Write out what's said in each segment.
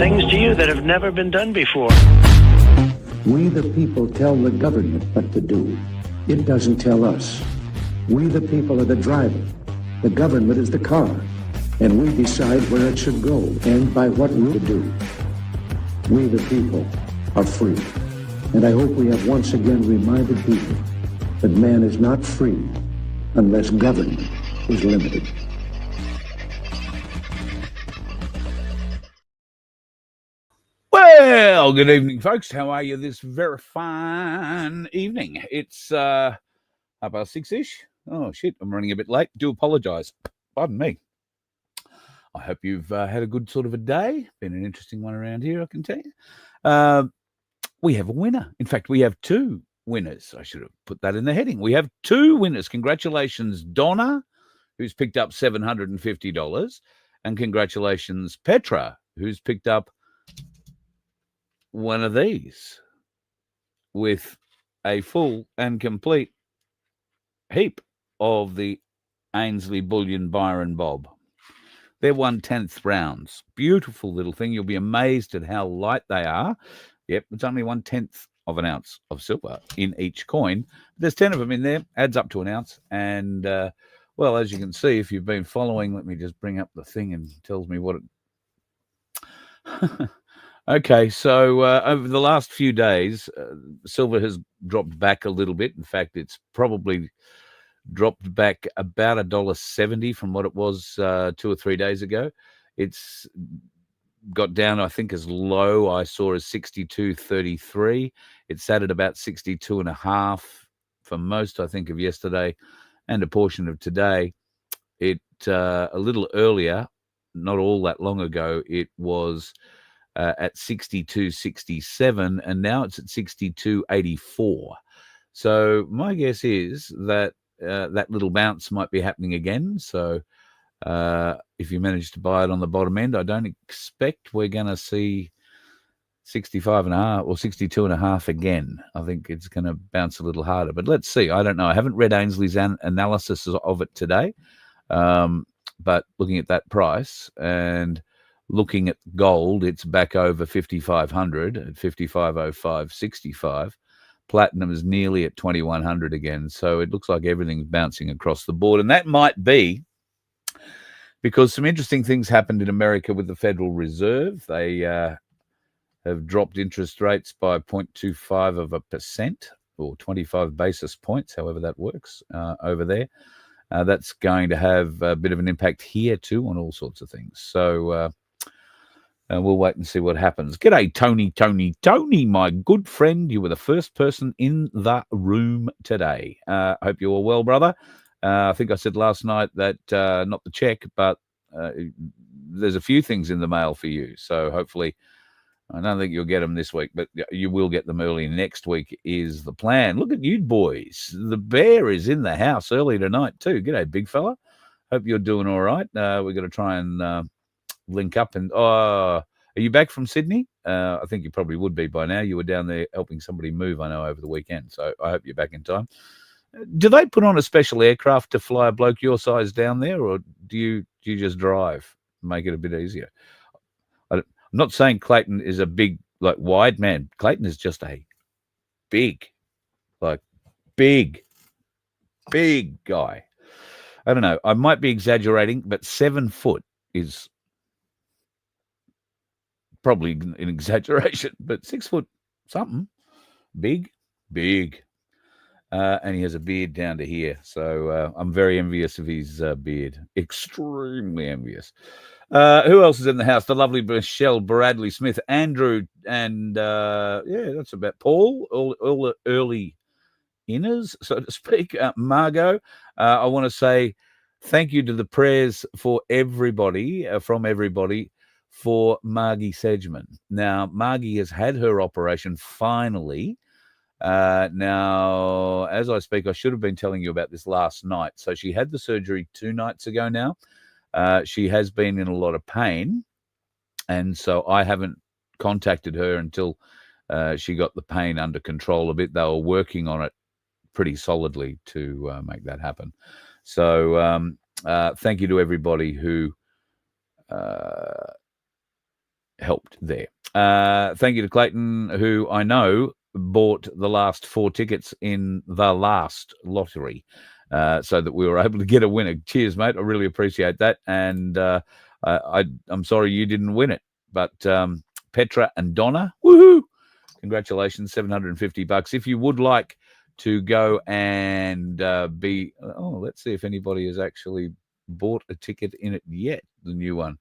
things to you that have never been done before. We the people tell the government what to do. It doesn't tell us. We the people are the driver. The government is the car. And we decide where it should go and by what route to do. We the people are free. And I hope we have once again reminded people that man is not free unless government is limited. Well, good evening, folks. How are you this very fine evening? It's about 6-ish. Oh, shit, I'm running a bit late. Do apologise. Pardon me. I hope you've had a good sort of a day. Been an interesting one around here, I can tell you. We have a winner. In fact, we have two winners. I should have put that in the heading. We have two winners. Congratulations, Donna, who's picked up $750. And congratulations, Petra, who's picked up one of these with a full and complete heap of the Ainsley Bullion Byron Bob. They're 1/10 rounds. Beautiful little thing. You'll be amazed at how light they are. Yep, it's only 1/10 of an ounce of silver in each coin. There's 10 of them in there, adds up to an ounce. And, well, as you can see, if you've been following, let me just bring up the thing and it tells me what it... Okay, so over the last few days, silver has dropped back a little bit. In fact, it's probably dropped back about $1.70 from what it was 2 or 3 days ago. It's got down, I think, as low I saw as 62.33. It sat at about 62.5 for most, I think, of yesterday and a portion of today. It a little earlier, not all that long ago, it was at 62.67, and now it's at 62.84. So my guess is that that little bounce might be happening again. So if you manage to buy it on the bottom end, I don't expect we're going to see 65.5 or 62.5 again. I think it's going to bounce a little harder, but let's see. I don't know. I haven't read Ainsley's analysis of it today, but looking at that price and looking at gold, it's back over 5,500 at 55.05.65. Platinum is nearly at 2,100 again. So it looks like everything's bouncing across the board. And that might be because some interesting things happened in America with the Federal Reserve. They have dropped interest rates by 0.25% or 25 basis points, however that works over there. That's going to have a bit of an impact here too on all sorts of things. So we'll wait and see what happens. G'day, Tony, my good friend. You were the first person in the room today. Hope you're all well, brother. I think I said last night that not the check, but there's a few things in the mail for you. So hopefully, I don't think you'll get them this week, but you will get them early next week is the plan. Look at you boys. The bear is in the house early tonight too. G'day, big fella. Hope you're doing all right. We're going to try and link up. And are you back from Sydney? I think you probably would be by now. You were down there helping somebody move, I know, over the weekend. So I hope you're back in time. Do they put on a special aircraft to fly a bloke your size down there, or do you just drive, make it a bit easier? I'm not saying Clayton is a big, like, wide man. Clayton is just a big guy. I don't know. I might be exaggerating, but 7 foot is probably an exaggeration, but 6 foot something, big. And he has a beard down to here. So I'm very envious of his beard. Extremely envious. Who else is in the house? The lovely Michelle Bradley Smith, Andrew, and yeah, that's about Paul, all the early inners, so to speak. Margot, I want to say thank you to the prayers for everybody, from everybody, for Margie Sedgman. Now, Margie has had her operation finally. Now, as I speak, I should have been telling you about this last night. So she had the surgery 2 nights ago now. She has been in a lot of pain. And so I haven't contacted her until she got the pain under control a bit. They were working on it pretty solidly to make that happen. So thank you to everybody who helped there. Thank you to Clayton, who I know bought the last 4 tickets in the last lottery, so that we were able to get a winner. Cheers, mate. I really appreciate that. And I'm sorry you didn't win it, but Petra and Donna, woohoo! Congratulations, $750. If you would like to go and let's see if anybody has actually bought a ticket in it yet, the new one.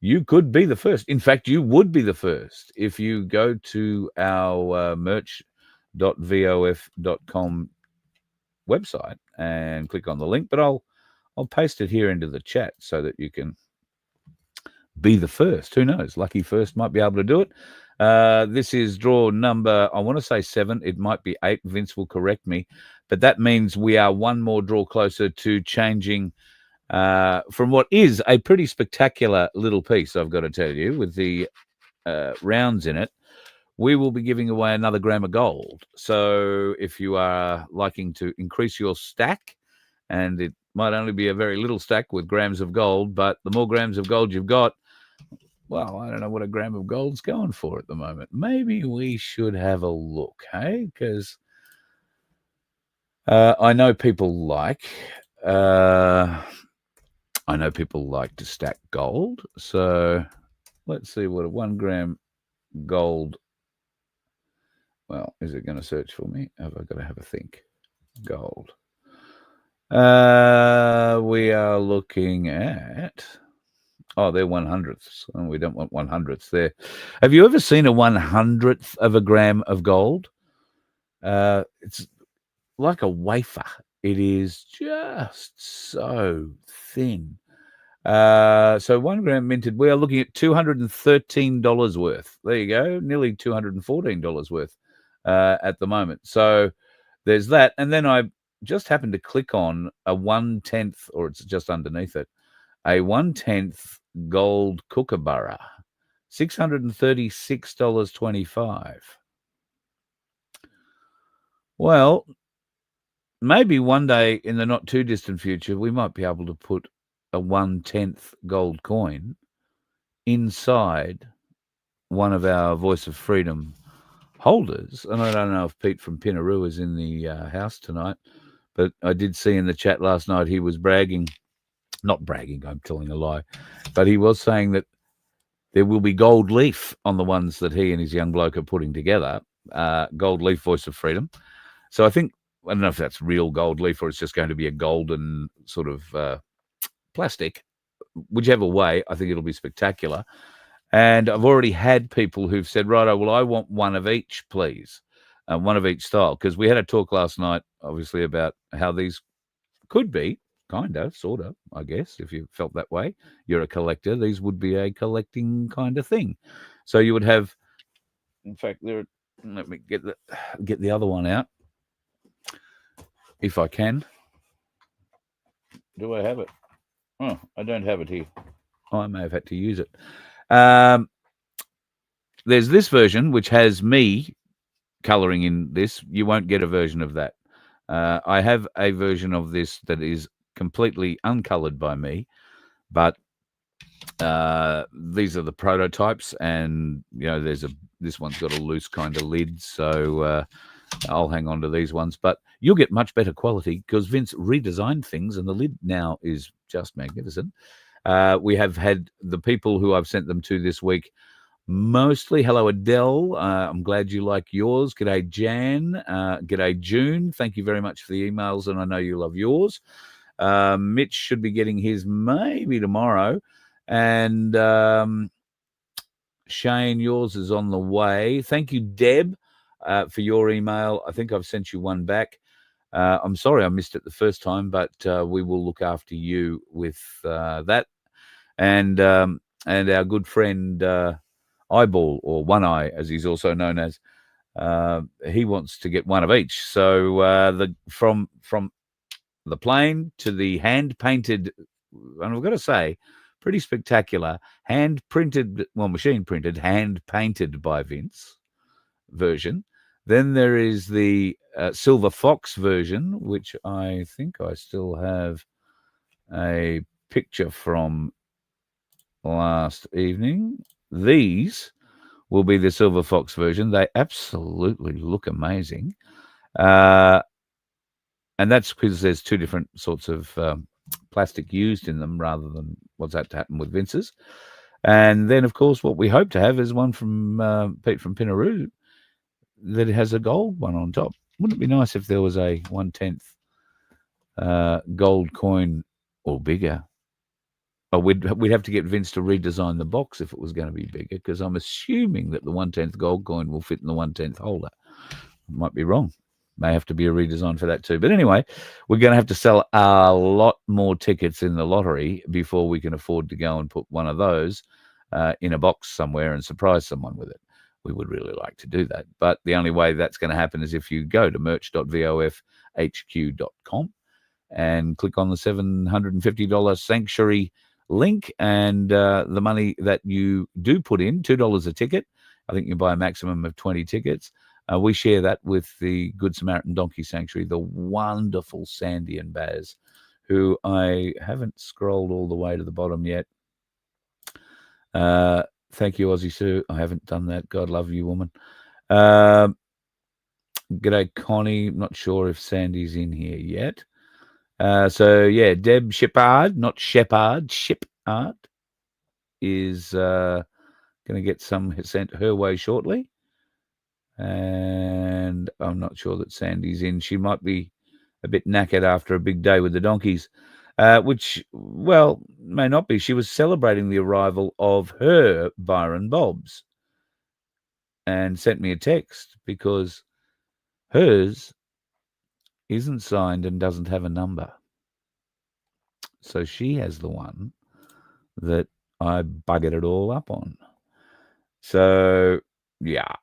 You could be the first. In fact, you would be the first if you go to our merch.vof.com website and click on the link. But I'll paste it here into the chat so that you can be the first. Who knows? Lucky first might be able to do it. This is draw number, I want to say 7. It might be 8. Vince will correct me. But that means we are one more draw closer to changing from what is a pretty spectacular little piece, I've got to tell you, with the rounds in it. We will be giving away another gram of gold. So if you are liking to increase your stack, and it might only be a very little stack with grams of gold, but the more grams of gold you've got, well, I don't know what a gram of gold's going for at the moment. Maybe we should have a look, hey? Because I know people like to stack gold. So let's see what a 1 gram gold. Well, is it going to search for me? Have I got to have a think? Gold. We are looking at. Oh, they're 100ths. And we don't want 100ths there. Have you ever seen a 100th of a gram of gold? It's like a wafer. It is just so thin. So 1 gram minted, we are looking at $213 worth. There you go, nearly $214 worth at the moment. So there's that. And then I just happened to click on a 1/10, or it's just underneath it, a 1/10 gold kookaburra, $636.25. Well, maybe one day in the not too distant future, we might be able to put a 1/10 gold coin inside one of our Voice of Freedom holders. And I don't know if Pete from Pinaroo is in the house tonight, but I did see in the chat last night he was bragging. Not bragging, I'm telling a lie. But he was saying that there will be gold leaf on the ones that he and his young bloke are putting together. Gold leaf Voice of Freedom. So I think, I don't know if that's real gold leaf or it's just going to be a golden sort of plastic. Whichever way, I think it'll be spectacular. And I've already had people who've said, righto, well, I want one of each, please. One of each style. Because we had a talk last night, obviously, about how these could be, kind of, sort of, I guess, if you felt that way. You're a collector. These would be a collecting kind of thing. So you would have, in fact, let me get the other one out, if I can. Do I have it? Oh, I don't have it here. Oh, I may have had to use it. There's this version, which has me colouring in this. You won't get a version of that. I have a version of this that is completely uncoloured by me, but these are the prototypes, and you know, this one's got a loose kind of lid, so I'll hang on to these ones. But you'll get much better quality because Vince redesigned things, and the lid now is just magnificent. We have had the people who I've sent them to this week. Mostly, hello Adele. I'm glad you like yours. G'day Jan. G'day June. Thank you very much for the emails, and I know you love yours. Mitch should be getting his maybe tomorrow, and Shane, yours is on the way. Thank you, Deb, for your email. I think I've sent you one back. I'm sorry I missed it the first time, but we will look after you with that. And our good friend Eyeball, or One Eye, as he's also known as, he wants to get one of each. So from the plain to the hand painted, and I've got to say, pretty spectacular, hand printed, well, machine printed, hand painted by Vince version. Then there is the Silver Fox version, which I think I still have a picture from last evening. these will be the Silver Fox version. They absolutely look amazing. And that's because there's two different sorts of plastic used in them rather than what's had to happen with Vince's. And then, of course, what we hope to have is one from Pete from Pinaroo that has a gold one on top. Wouldn't it be nice if there was a 1/10 gold coin or bigger? But we'd have to get Vince to redesign the box if it was going to be bigger, because I'm assuming that the 1/10 gold coin will fit in the 1/10 holder. Might be wrong. May have to be a redesign for that too. But anyway, we're going to have to sell a lot more tickets in the lottery before we can afford to go and put one of those in a box somewhere and surprise someone with it. We would really like to do that. But the only way that's going to happen is if you go to merch.vofhq.com and click on the $750 Sanctuary link, and the money that you do put in, $2 a ticket. I think you can buy a maximum of 20 tickets. We share that with the Good Samaritan Donkey Sanctuary, the wonderful Sandy and Baz, who I haven't scrolled all the way to the bottom yet. Thank you, Aussie Sue. I haven't done that. God love you, woman. G'day, Connie. Not sure if Sandy's in here yet. So, yeah, Deb Shepard, not Shepard, Shepard, is going to get some sent her way shortly. And I'm not sure that Sandy's in. She might be a bit knackered after a big day with the donkeys, which, well, may not be. She was celebrating the arrival of her Byron Bobs and sent me a text because hers isn't signed and doesn't have a number. So she has the one that I buggered it all up on. So, yeah.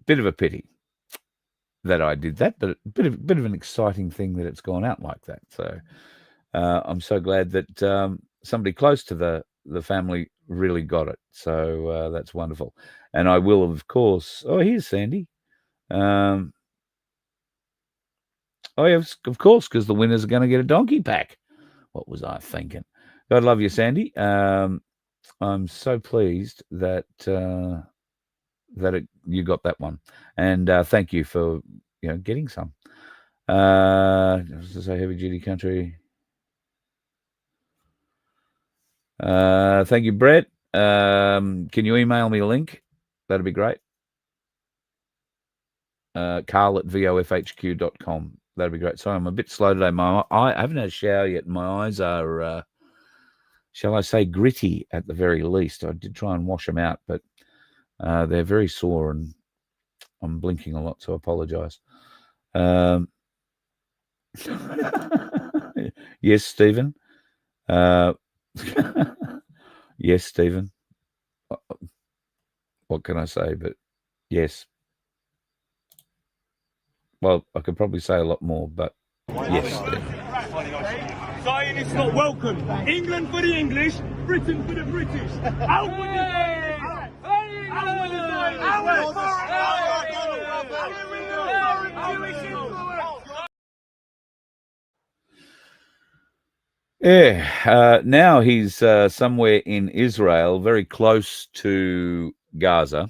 Bit of a pity that I did that, but a bit of an exciting thing that it's gone out like that. So I'm so glad that somebody close to the family really got it. So that's wonderful. And I will, of course. Oh, here's Sandy. Oh, yes, of course, because the winners are going to get a donkey pack. What was I thinking? God love you, Sandy. I'm so pleased that you got that one, and thank you for getting some. Just to say, heavy duty country. Thank you, Brett. Can you email me a link? That'd be great. Carl@vofhq.com. That'd be great. Sorry, I'm a bit slow today. I haven't had a shower yet. My eyes are, shall I say, gritty at the very least. I did try and wash them out, but they're very sore and I'm blinking a lot, so I apologise. Yes, Stephen. Yes, Stephen. What can I say? But yes. Well, I could probably say a lot more, but yes, Stephen. Zionists not welcome. England for the English, Britain for the British. Out with the Yeah, now he's somewhere in Israel, very close to Gaza.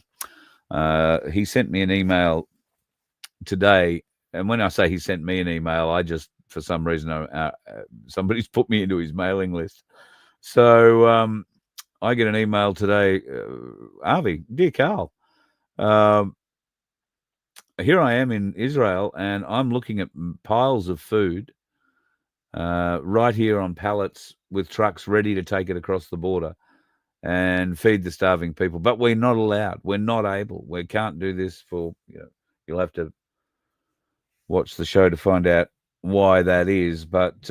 He sent me an email today, and when I say he sent me an email, I just, for some reason, somebody's put me into his mailing list. So I get an email today, Avi, dear Carl, here I am in Israel, and I'm looking at piles of food right here on pallets with trucks ready to take it across the border and feed the starving people. But we're not allowed. We're not able. We can't do this for, you'll have to watch the show to find out why that is. But,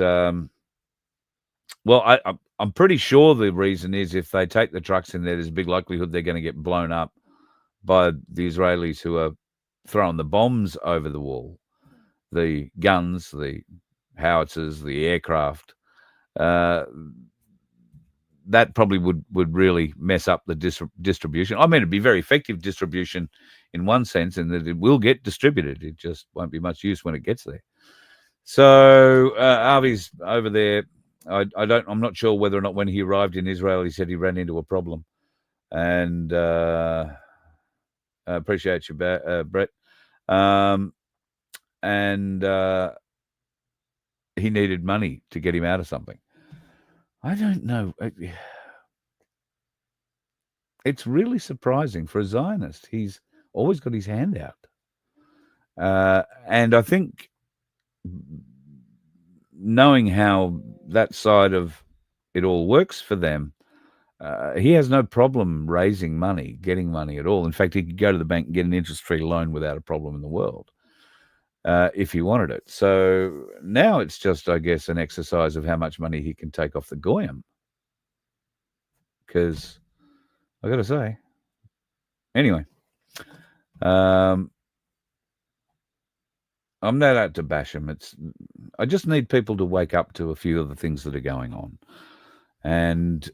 well, I'm pretty sure the reason is if they take the trucks in there, there's a big likelihood they're going to get blown up by the Israelis who are throwing the bombs over the wall, the guns, the howitzers, the aircraft. That probably would really mess up the distribution. I mean, it'd be very effective distribution in one sense, in that it will get distributed. It just won't be much use when it gets there. So Avi's over there I'm not sure whether or not when he arrived in Israel, he said he ran into a problem. And I appreciate you, Brett. And he needed money to get him out of something. I don't know. It's really surprising for a Zionist. He's always got his hand out. And I think knowing how that side of it all works for them, he has no problem raising money, getting money at all. In fact, he could go to the bank and get an interest-free loan without a problem in the world if he wanted it. So now it's just, I guess, an exercise of how much money he can take off the goyim. Because I got to say, anyway, I'm not out to bash him. I just need people to wake up to a few of the things that are going on. And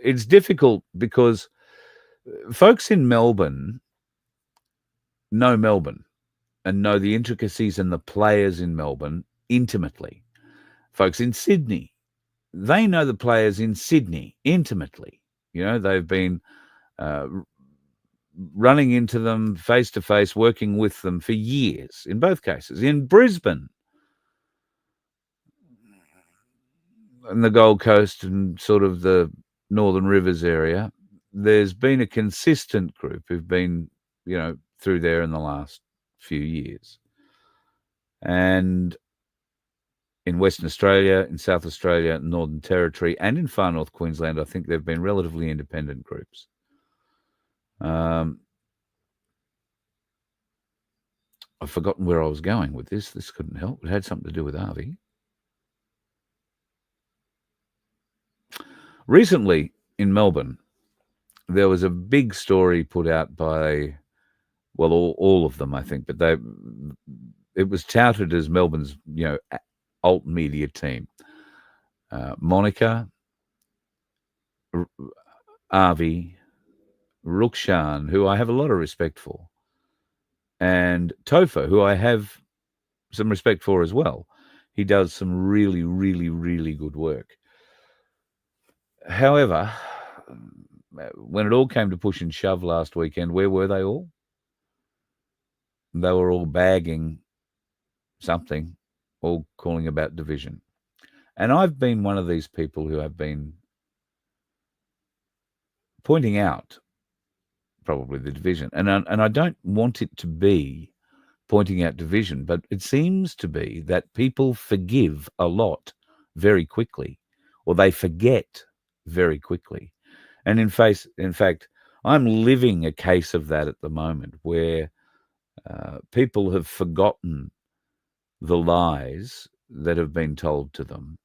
it's difficult because folks in Melbourne know Melbourne and know the intricacies and the players in Melbourne intimately. Folks in Sydney, they know the players in Sydney intimately. You know, they've been running into them face to face, working with them for years in both cases. In Brisbane and the Gold Coast and sort of the Northern Rivers area, there's been a consistent group who've been, you know, through there in the last few years. And in Western Australia, in South Australia, Northern Territory, and in Far North Queensland, I think they've been relatively independent groups. I've forgotten where I was going with this. This couldn't help. It had something to do with Avi. Recently in Melbourne, there was a big story put out by, well, all of them, I think, but it was touted as Melbourne's, you know, alt media team. Monica, Avi, Rukshan, who I have a lot of respect for, and Topher, who I have some respect for as well. He does some really, really, really good work. However, when it all came to push and shove last weekend, where were they all? They were all bagging something, all calling about division. And I've been one of these people who have been pointing out probably the division. And I don't want it to be pointing out division, but it seems to be that people forgive a lot very quickly, or they forget very quickly. And in fact, I'm living a case of that at the moment, where people have forgotten the lies that have been told to them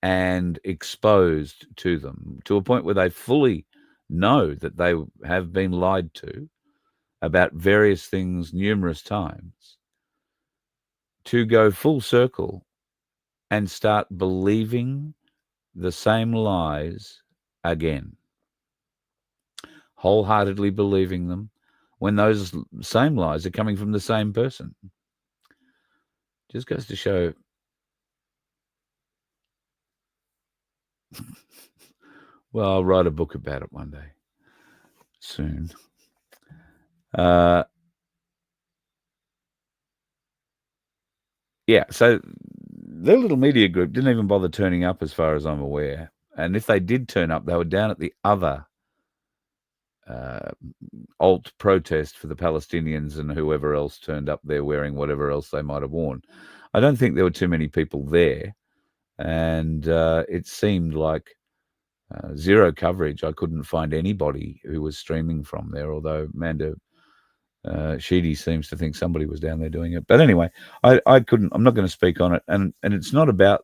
and exposed to them, to a point where they fully know that they have been lied to about various things numerous times, to go full circle and start believing the same lies again, wholeheartedly believing them, when those same lies are coming from the same person. Just goes to show well, I'll write a book about it one day soon. Yeah, so their little media group didn't even bother turning up, as far as I'm aware. And if they did turn up, they were down at the other alt protest for the Palestinians, and whoever else turned up there wearing whatever else they might have worn. I don't think there were too many people there. And it seemed like zero coverage. I couldn't find anybody who was streaming from there, although Amanda Sheedy seems to think somebody was down there doing it. But anyway, I'm not going to speak on it. And it's not about,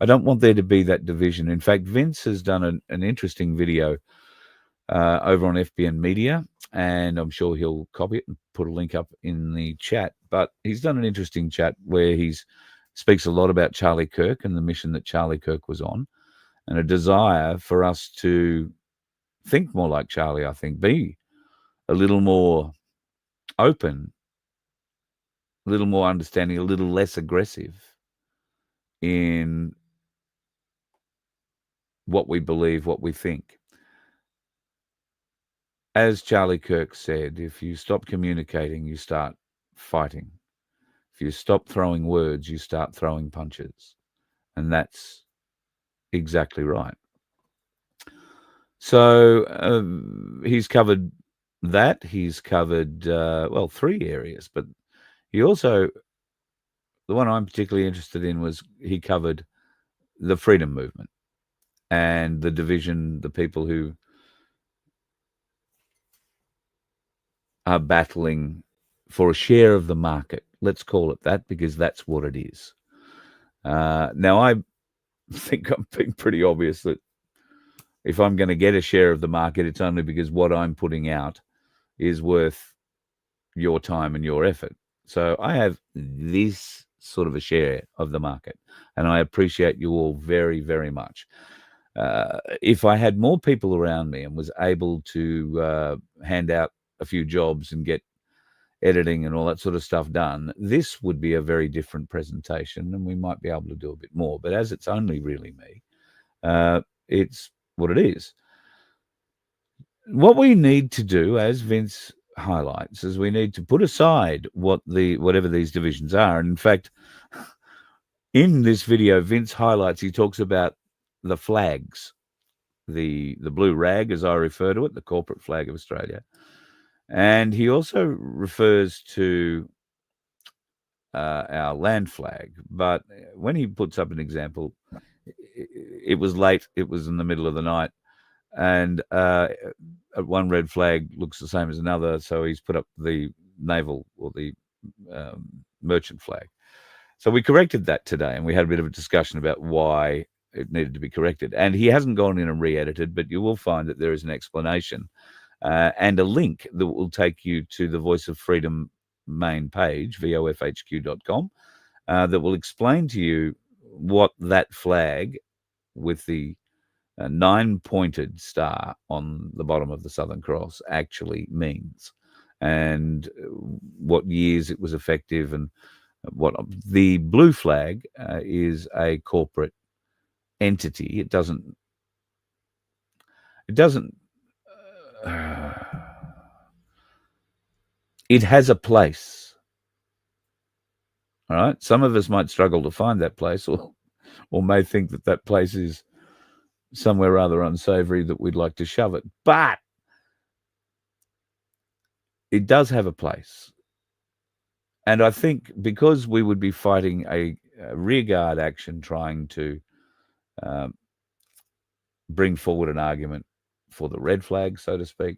I don't want there to be that division. In fact, Vince has done an interesting video over on FBN Media, and I'm sure he'll copy it and put a link up in the chat. But he's done an interesting chat where he speaks a lot about Charlie Kirk and the mission that Charlie Kirk was on, and a desire for us to think more like Charlie, I think, be a little more open, a little more understanding, a little less aggressive. in what we believe, what we think. As Charlie Kirk said, if you stop communicating, you start fighting. If you stop throwing words, you start throwing punches. And that's exactly right. So he's covered that. He's covered, well, 3 areas. But he also, the one I'm particularly interested in was he covered the freedom movement and the division, the people who are battling for a share of the market. Let's call it that, because that's what it is. Now, I think I'm being pretty obvious that if I'm going to get a share of the market, it's only because what I'm putting out is worth your time and your effort. So I have this sort of a share of the market, and I appreciate you all very, very much. If I had more people around me and was able to hand out a few jobs and get editing and all that sort of stuff done, this would be a very different presentation, and we might be able to do a bit more. But as it's only really me, it's what it is. What we need to do, as Vince highlights, is we need to put aside whatever these divisions are. And in fact, in this video, Vince highlights, he talks about the flags, the blue rag, as I refer to it, the corporate flag of Australia. And he also refers to our land flag. But when he puts up an example, it was late, it was in the middle of the night, and one red flag looks the same as another, so he's put up the naval or the merchant flag. So we corrected that today, and we had a bit of a discussion about why it needed to be corrected. And he hasn't gone in and re-edited, but you will find that there is an explanation and a link that will take you to the Voice of Freedom main page, vofhq.com, that will explain to you what that flag with the 9-pointed star on the bottom of the Southern Cross actually means, and what years it was effective, and what the blue flag is a corporate entity. It doesn't it has a place. All right. Some of us might struggle to find that place, or may think that that place is somewhere rather unsavory that we'd like to shove it. But it does have a place. And I think because we would be fighting a rearguard action trying to bring forward an argument for the red flag, so to speak,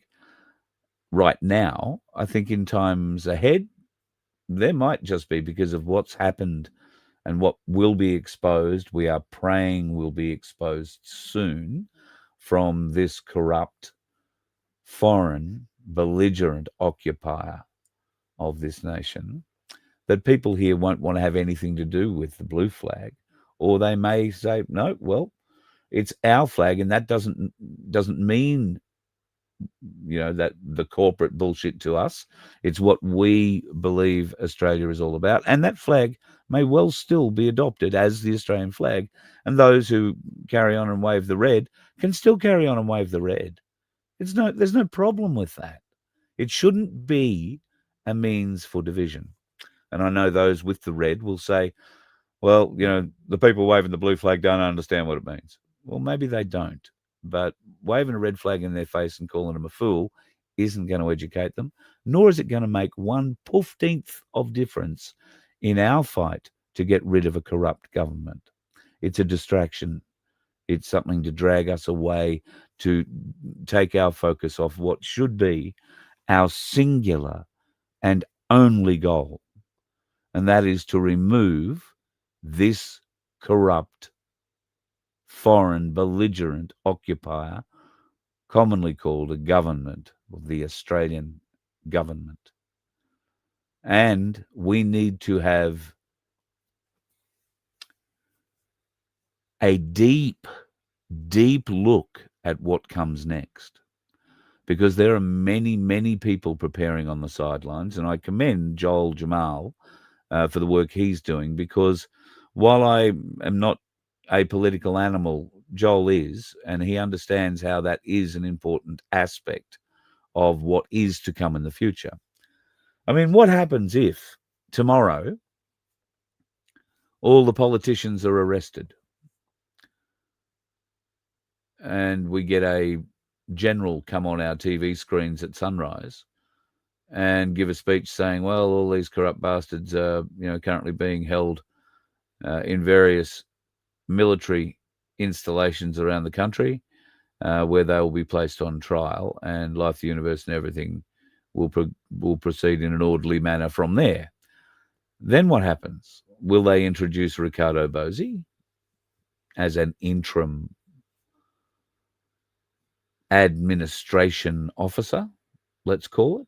right now, I think in times ahead, there might just be, because of what's happened and what will be exposed, we are praying will be exposed soon, from this corrupt, foreign, belligerent occupier of this nation, that people here won't want to have anything to do with the blue flag, or they may say, no, well, it's our flag, and that doesn't mean, you know, that the corporate bullshit to us. It's what we believe Australia is all about, and that flag may well still be adopted as the Australian flag, and those who carry on and wave the red can still carry on and wave the red. There's no problem with that. It shouldn't be a means for division. And I know those with the red will say, well, you know, the people waving the blue flag don't understand what it means. Well, maybe they don't. But waving a red flag in their face and calling them a fool isn't going to educate them, nor is it going to make 1/15th of difference in our fight to get rid of a corrupt government. It's a distraction. It's something to drag us away, to take our focus off what should be our singular and only goal, and that is to remove this corrupt, foreign, belligerent occupier, commonly called a government, or the Australian government. And we need to have a deep, deep look at what comes next, because there are many, many people preparing on the sidelines, and I commend Joel Jamal for the work he's doing, because while I am not a political animal, Joel is, and he understands how that is an important aspect of what is to come in the future. I mean, what happens if tomorrow all the politicians are arrested and we get a general come on our TV screens at sunrise and give a speech saying, well, all these corrupt bastards are, currently being held in various military installations around the country, where they will be placed on trial, and life, the universe, and everything will proceed in an orderly manner from there. Then what happens? Will they introduce Ricardo Bozzi as an interim administration officer, let's call it?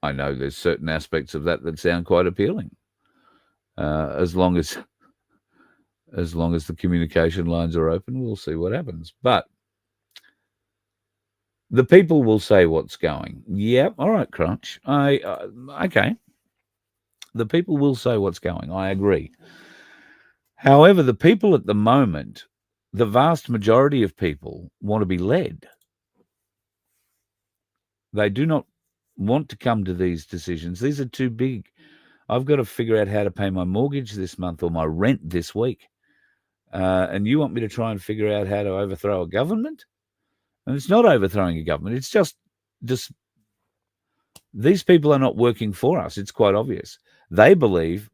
I know there's certain aspects of that sound quite appealing, as long as the communication lines are open. We'll see what happens. But the people will say what's going. Yeah, all right, Crunch. Okay. The people will say what's going. I agree. However, the people at the moment, the vast majority of people want to be led. They do not want to come to these decisions. These are too big. I've got to figure out how to pay my mortgage this month or my rent this week. And you want me to try and figure out how to overthrow a government? And it's not overthrowing a government. It's just these people are not working for us. It's quite obvious. They believe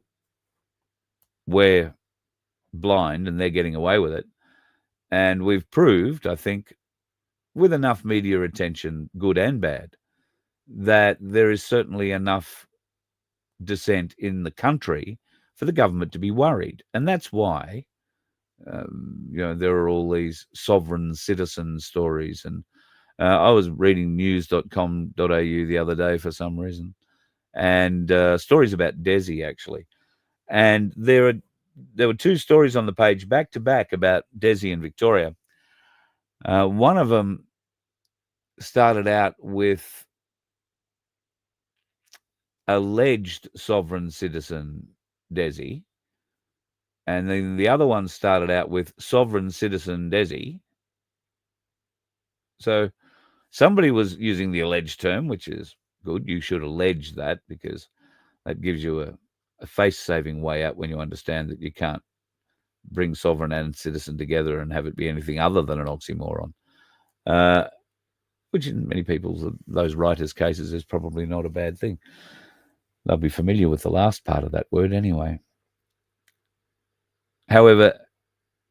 we're blind and they're getting away with it. And we've proved, I think, with enough media attention, good and bad, that there is certainly enough dissent in the country for the government to be worried. And that's why, there are all these sovereign citizen stories. And I was reading news.com.au the other day for some reason, and stories about Desi, actually. And there were two stories on the page back to back about Desi and Victoria. One of them started out with alleged sovereign citizen Desi, and then the other one started out with sovereign citizen Desi. So somebody was using the alleged term, which is good. You should allege that, because that gives you a face-saving way out when you understand that you can't bring sovereign and citizen together and have it be anything other than an oxymoron, which in many people's, those writers' cases, is probably not a bad thing. They'll be familiar with the last part of that word anyway. However,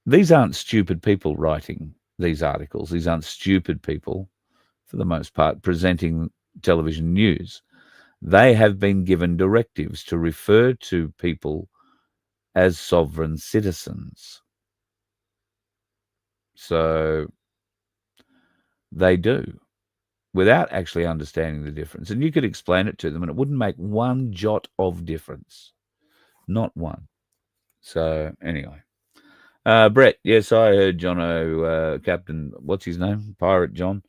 these aren't stupid people writing these articles. These aren't stupid people, for the most part, presenting television news. They have been given directives to refer to people as sovereign citizens. So they do, without actually understanding the difference. And you could explain it to them and it wouldn't make one jot of difference. Not one. So anyway. Brett, yes, I heard Jono, Captain, what's his name? Pirate John,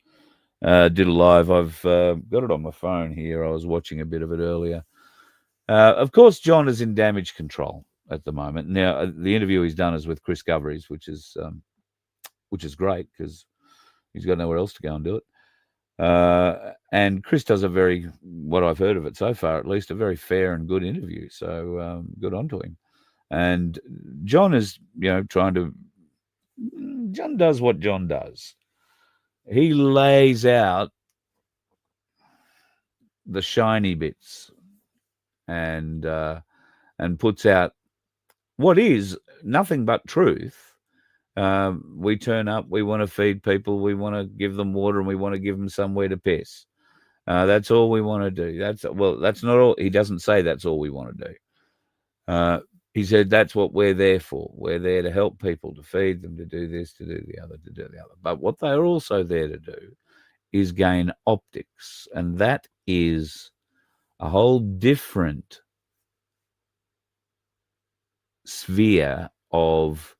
did a live. I've got it on my phone here. I was watching a bit of it earlier. Of course, John is in damage control at the moment. Now, the interview he's done is with Chris Goverys, which is great, because he's got nowhere else to go and do it. And Chris does what I've heard of it so far, at least, a very fair and good interview. So good on to him. And John is, John does what John does. He lays out the shiny bits and puts out what is nothing but truth. We turn up, we want to feed people, we want to give them water, and we want to give them somewhere to piss. That's all we want to do. That's not all. He doesn't say that's all we want to do. He said that's what we're there for. We're there to help people, to feed them, to do this, to do the other, to do the other. But what they're also there to do is gain optics. And that is a whole different sphere of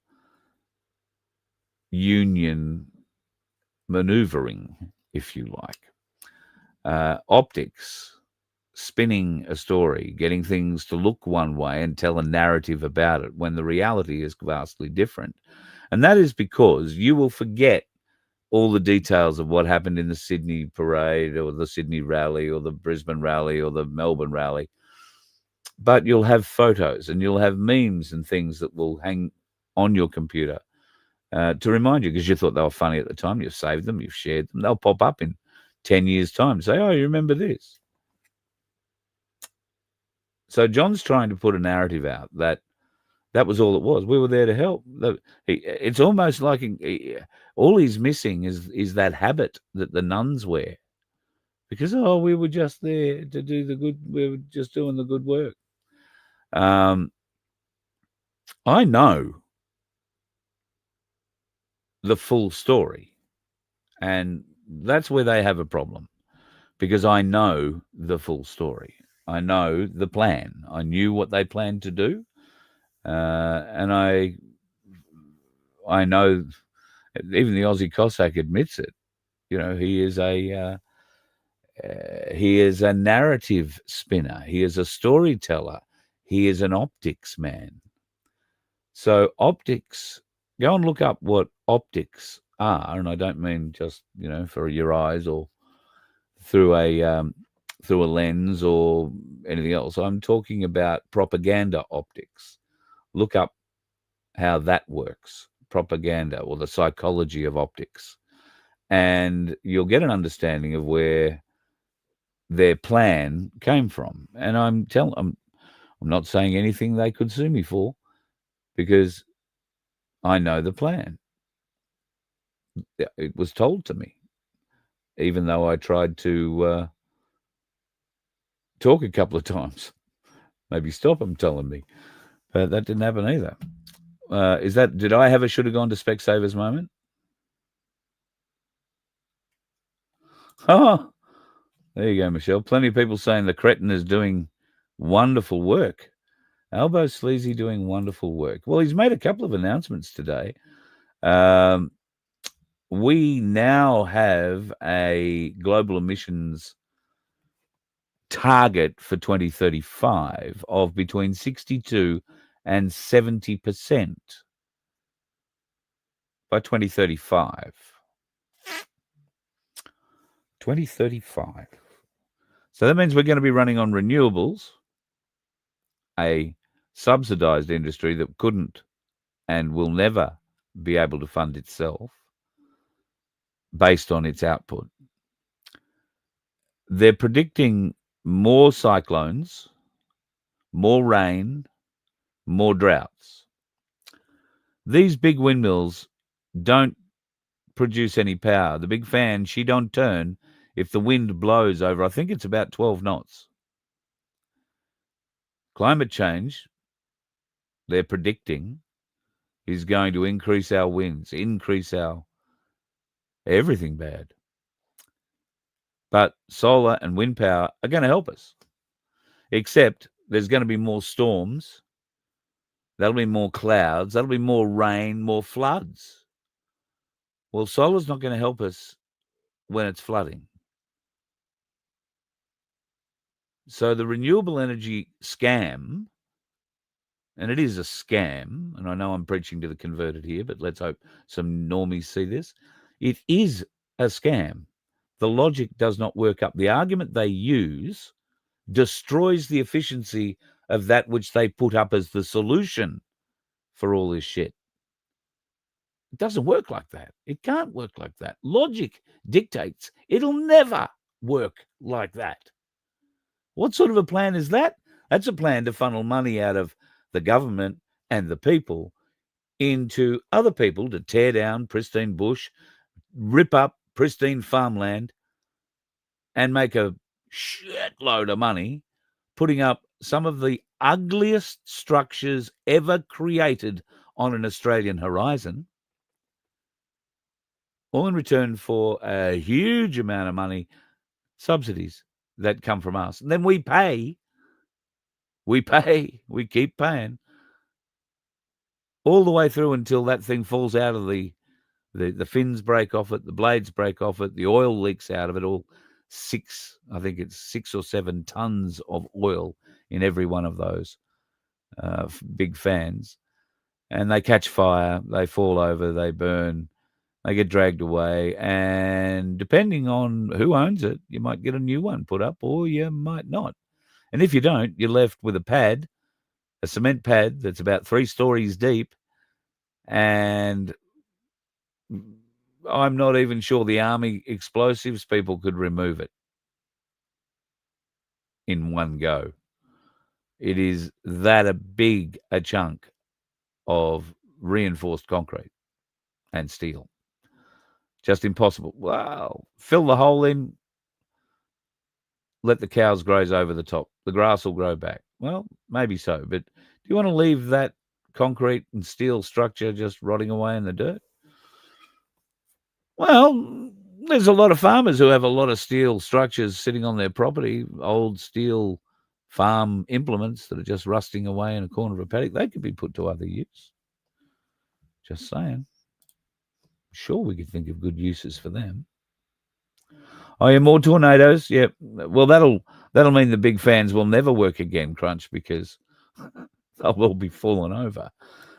union maneuvering, if you like. Optics spinning a story, getting things to look one way and tell a narrative about it when the reality is vastly different. And that is because you will forget all the details of what happened in the Sydney parade or the Sydney rally or the Brisbane rally or the Melbourne rally. But you'll have photos and you'll have memes and things that will hang on your computer to remind you, because you thought they were funny at the time. You've saved them, you've shared them. They'll pop up in 10 years' time. Say, oh, you remember this? So John's trying to put a narrative out that was all it was. We were there to help. It's almost like all he's missing is that habit that the nuns wear. Because, we were just there to do the good. We were just doing the good work. I know the full story, and that's where they have a problem, because I know the full story. I know the plan. I knew what they planned to do, and I know even the Aussie Cossack admits it. You know, he is a narrative spinner. He is a storyteller. He is an optics man. So optics, go and look up what optics are, and I don't mean just, for your eyes or through a lens or anything else. I'm talking about propaganda optics. Look up how that works, propaganda or the psychology of optics, and you'll get an understanding of where their plan came from. And I'm not saying anything they could sue me for, because I know the plan. It was told to me, even though I tried to talk a couple of times, maybe stop them telling me, but that didn't happen either. Did I have a should have gone to Specsavers moment? Oh, there you go, Michelle. Plenty of people saying the cretin is doing wonderful work. Albo Sleazy doing wonderful work. Well, he's made a couple of announcements today. We now have a global emissions target for 2035 of between 62 and 70% by 2035. 2035. So that means we're going to be running on renewables, a subsidized industry that couldn't and will never be able to fund itself based on its output. They're predicting more cyclones, more rain, more droughts. These big windmills don't produce any power. The big fan, she don't turn if the wind blows over, I think it's about 12 knots. Climate change, they're predicting, is going to increase our winds, increase our everything bad. But solar and wind power are going to help us, except there's going to be more storms. That'll be more clouds. That'll be more rain, more floods. Well, solar's not going to help us when it's flooding. So the renewable energy scam, and it is a scam, and I know I'm preaching to the converted here, but let's hope some normies see this. It is a scam. The logic does not work up. The argument they use destroys the efficiency of that which they put up as the solution for all this shit. It doesn't work like that. It can't work like that. Logic dictates it'll never work like that. What sort of a plan is that? That's a plan to funnel money out of the government and the people into other people to tear down pristine bush, rip up pristine farmland, and make a shitload of money putting up some of the ugliest structures ever created on an Australian horizon, all in return for a huge amount of money, subsidies that come from us. And then we keep paying all the way through until that thing falls out of the fins break off it, the blades break off it, the oil leaks out of it, all I think it's 6 or 7 tons of oil in every one of those big fans. And they catch fire, they fall over, they burn, they get dragged away. And depending on who owns it, you might get a new one put up or you might not. And if you don't, you're left with a cement pad that's about 3 stories deep. And I'm not even sure the army explosives people could remove it in one go. It is that a big a chunk of reinforced concrete and steel. Just impossible. Well, fill the hole in, let the cows graze over the top. The grass will grow back. Well, maybe so, but do you want to leave that concrete and steel structure just rotting away in the dirt? Well, there's a lot of farmers who have a lot of steel structures sitting on their property, old steel farm implements that are just rusting away in a corner of a paddock. They could be put to other use. Just saying. Sure, we could think of good uses for them. Oh, yeah, more tornadoes. Yeah. Well, that'll mean the big fans will never work again, Crunch, because they'll all be falling over.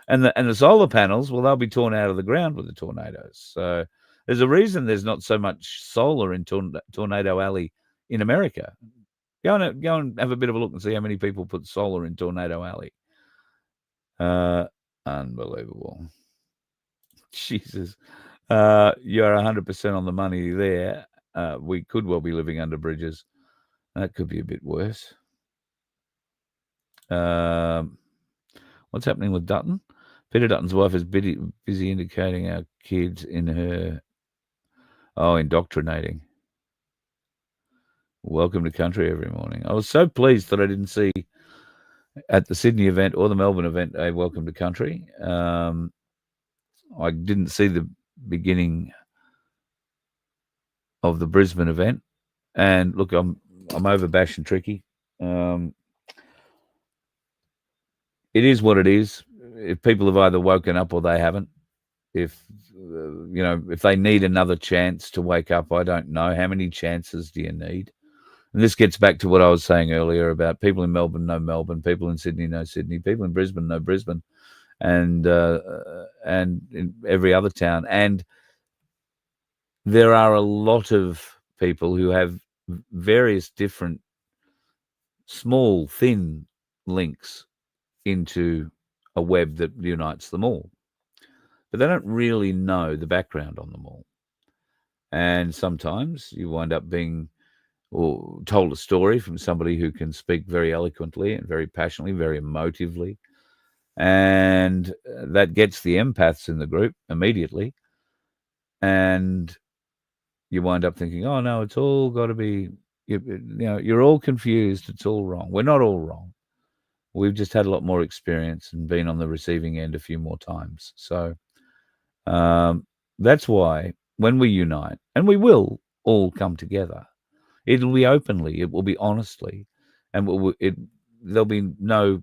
And the solar panels, well, they'll be torn out of the ground with the tornadoes. So there's a reason there's not so much solar in Tornado Alley in America. Go and have a bit of a look and see how many people put solar in Tornado Alley. Unbelievable. Jesus. You're 100% on the money there. We could well be living under bridges. That could be a bit worse. What's happening with Dutton? Peter Dutton's wife is busy indicating our kids in her... indoctrinating. Welcome to country every morning. I was so pleased that I didn't see at the Sydney event or the Melbourne event a welcome to country. I didn't see the beginning of the Brisbane event. And look, I'm over Bash and Tricky. It is what it is. If people have either woken up or they haven't, if they need another chance to wake up, I don't know. How many chances do you need? And this gets back to what I was saying earlier about people in Melbourne know Melbourne, people in Sydney know Sydney, people in Brisbane know Brisbane, and in every other town. And there are a lot of people who have various different small, thin links into a web that unites them all. But they don't really know the background on them all. And sometimes you wind up being told a story from somebody who can speak very eloquently and very passionately, very emotively. And that gets the empaths in the group immediately. And you wind up thinking, oh, no, it's all got to be, you're all confused. It's all wrong. We're not all wrong. We've just had a lot more experience and been on the receiving end a few more times. So that's why when we unite, and we will all come together, it'll be openly, it will be honestly, and there'll be no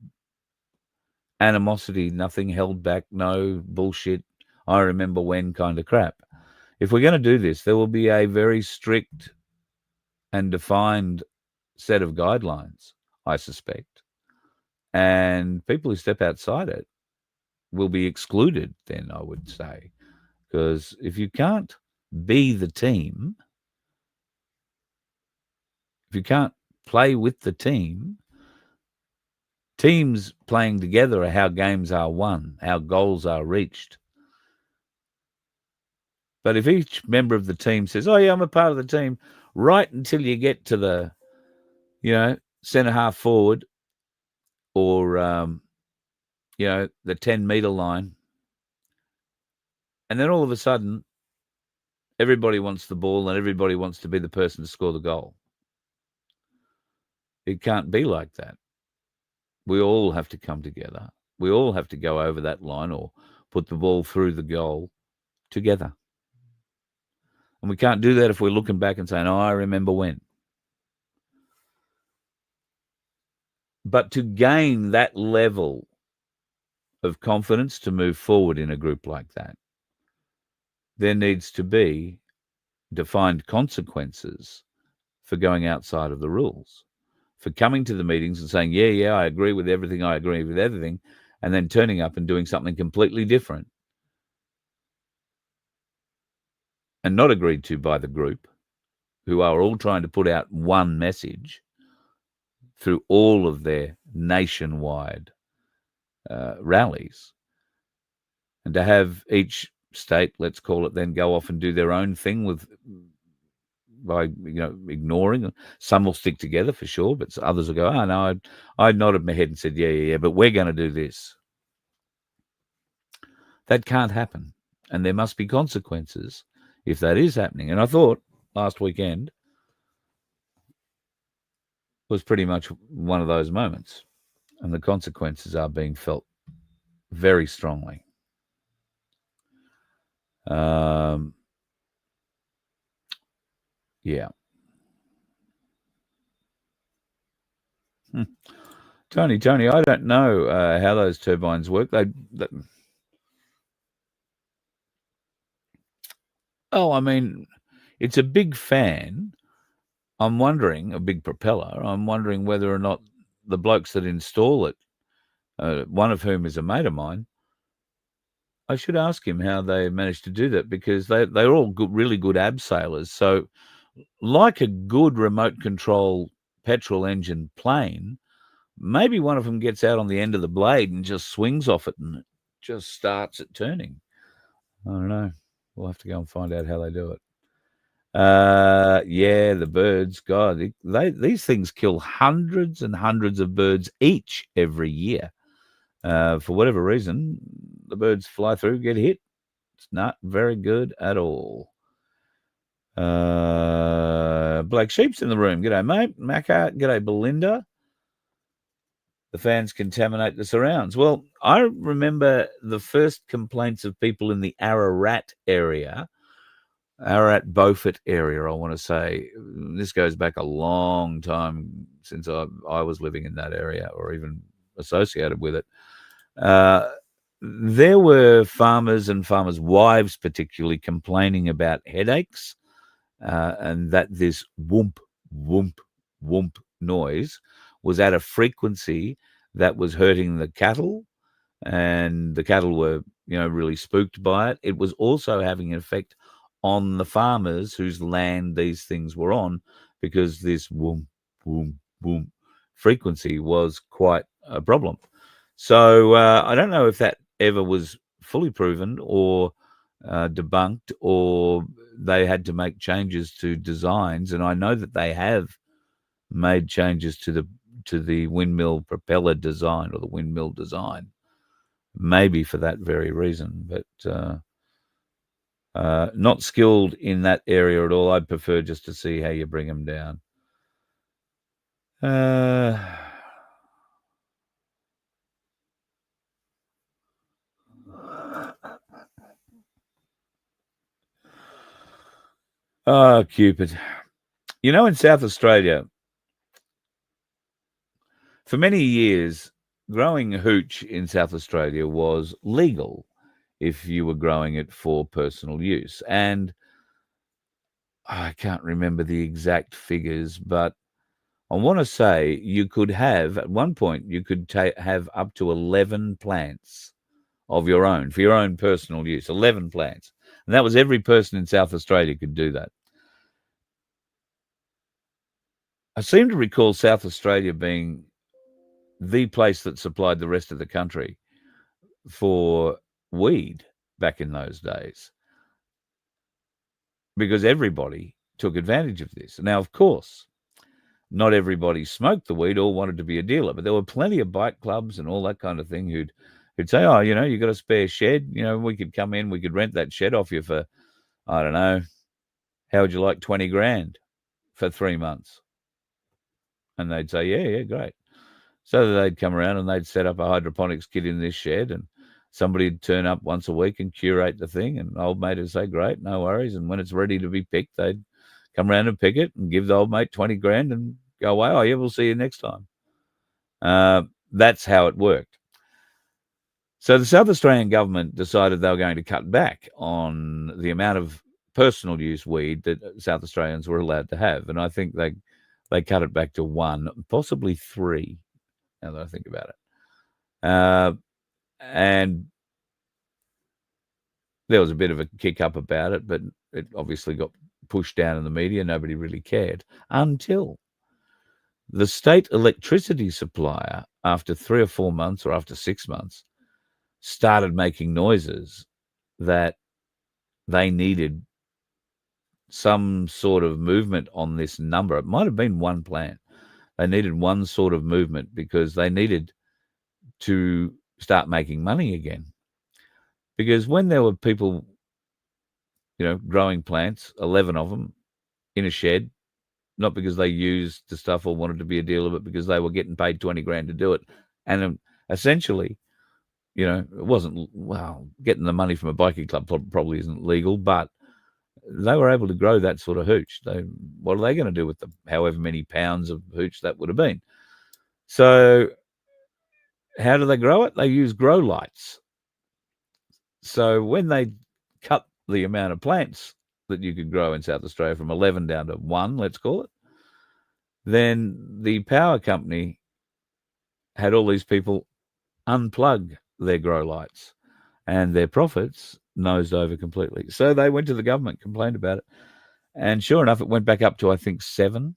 animosity, nothing held back, no bullshit, I remember when kind of crap. If we're going to do this, there will be a very strict and defined set of guidelines, I suspect. And people who step outside it will be excluded, then, I would say. Because if you can't be the team, if you can't play with the team, teams playing together are how games are won, how goals are reached. But if each member of the team says, oh, yeah, I'm a part of the team, right until you get to the, centre half forward or, the 10-metre line, and then all of a sudden, everybody wants the ball and everybody wants to be the person to score the goal. It can't be like that. We all have to come together. We all have to go over that line or put the ball through the goal together. And we can't do that if we're looking back and saying, oh, I remember when. But to gain that level of confidence to move forward in a group like that, there needs to be defined consequences for going outside of the rules, for coming to the meetings and saying, yeah, I agree with everything, and then turning up and doing something completely different and not agreed to by the group, who are all trying to put out one message through all of their nationwide rallies. And to have each state, let's call it, then go off and do their own thing by ignoring. Some will stick together for sure, but others will go, oh no, I nodded my head and said, yeah, but we're going to do this. That can't happen, and there must be consequences if that is happening. And I thought last weekend was pretty much one of those moments, and the consequences are being felt very strongly. Yeah. Tony, I don't know how those turbines work. I mean, it's a big fan. I'm wondering, a big propeller. I'm wondering whether or not the blokes that install it, one of whom is a mate of mine, I should ask him how they managed to do that, because they're all really good abseilers. So like a good remote control petrol engine plane, maybe one of them gets out on the end of the blade and just swings off it and just starts it turning. I don't know. We'll have to go and find out how they do it. Yeah, the birds, God, these things kill hundreds and hundreds of birds each every year. For whatever reason, the birds fly through, get hit. It's not very good at all. Black Sheep's in the room. G'day, mate. Macca. G'day, Belinda. The fans contaminate the surrounds. Well, I remember the first complaints of people in the Ararat Beaufort area, I want to say. This goes back a long time since I was living in that area or even associated with it. There were farmers and farmers' wives particularly complaining about headaches, and that this whoomp, whoomp, whoomp noise was at a frequency that was hurting the cattle, and the cattle were, really spooked by it. It was also having an effect on the farmers whose land these things were on, because this whoomp, whoomp, whoomp frequency was quite a problem. So I don't know if that ever was fully proven or debunked, or they had to make changes to designs. And I know that they have made changes to the windmill propeller design, or the windmill design, maybe for that very reason. But not skilled in that area at all. I'd prefer just to see how you bring them down. Oh, Cupid. In South Australia, for many years, growing hooch in South Australia was legal if you were growing it for personal use. And I can't remember the exact figures, but I want to say you could have, at one point, you could have up to 11 plants of your own, for your own personal use, 11 plants. And that was every person in South Australia could do that. I seem to recall South Australia being the place that supplied the rest of the country for weed back in those days, because everybody took advantage of this. Now, of course, not everybody smoked the weed or wanted to be a dealer, but there were plenty of bike clubs and all that kind of thing who'd say, oh, you got a spare shed, we could come in, we could rent that shed off you for, I don't know, how would you like 20 grand for 3 months? And they'd say, yeah, great. So they'd come around and they'd set up a hydroponics kit in this shed, and somebody'd turn up once a week and curate the thing, and old mate would say, great, no worries. And when it's ready to be picked, they'd come around and pick it and give the old mate 20 grand and go away. Oh, yeah, we'll see you next time. That's how it worked. So the South Australian government decided they were going to cut back on the amount of personal use weed that South Australians were allowed to have. And I think they cut it back to 1, possibly 3, now that I think about it. And there was a bit of a kick up about it, but it obviously got pushed down in the media. Nobody really cared until the state electricity supplier, after 3 or 4 months or after 6 months, started making noises that they needed some sort of movement on this number. It might have been one plant. They needed one sort of movement because they needed to start making money again. Because when there were people, growing plants, 11 of them in a shed, not because they used the stuff or wanted to be a dealer, but because they were getting paid 20 grand to do it. And essentially, it wasn't, getting the money from a biking club probably isn't legal, but they were able to grow that sort of hooch. What are they going to do with the however many pounds of hooch that would have been? So how do they grow it? They use grow lights. So when they cut the amount of plants that you could grow in South Australia from 11 down to 1, let's call it, then the power company had all these people unplug their grow lights and their profits nosed over completely. So they went to the government, complained about it. And sure enough, it went back up to, I think, 7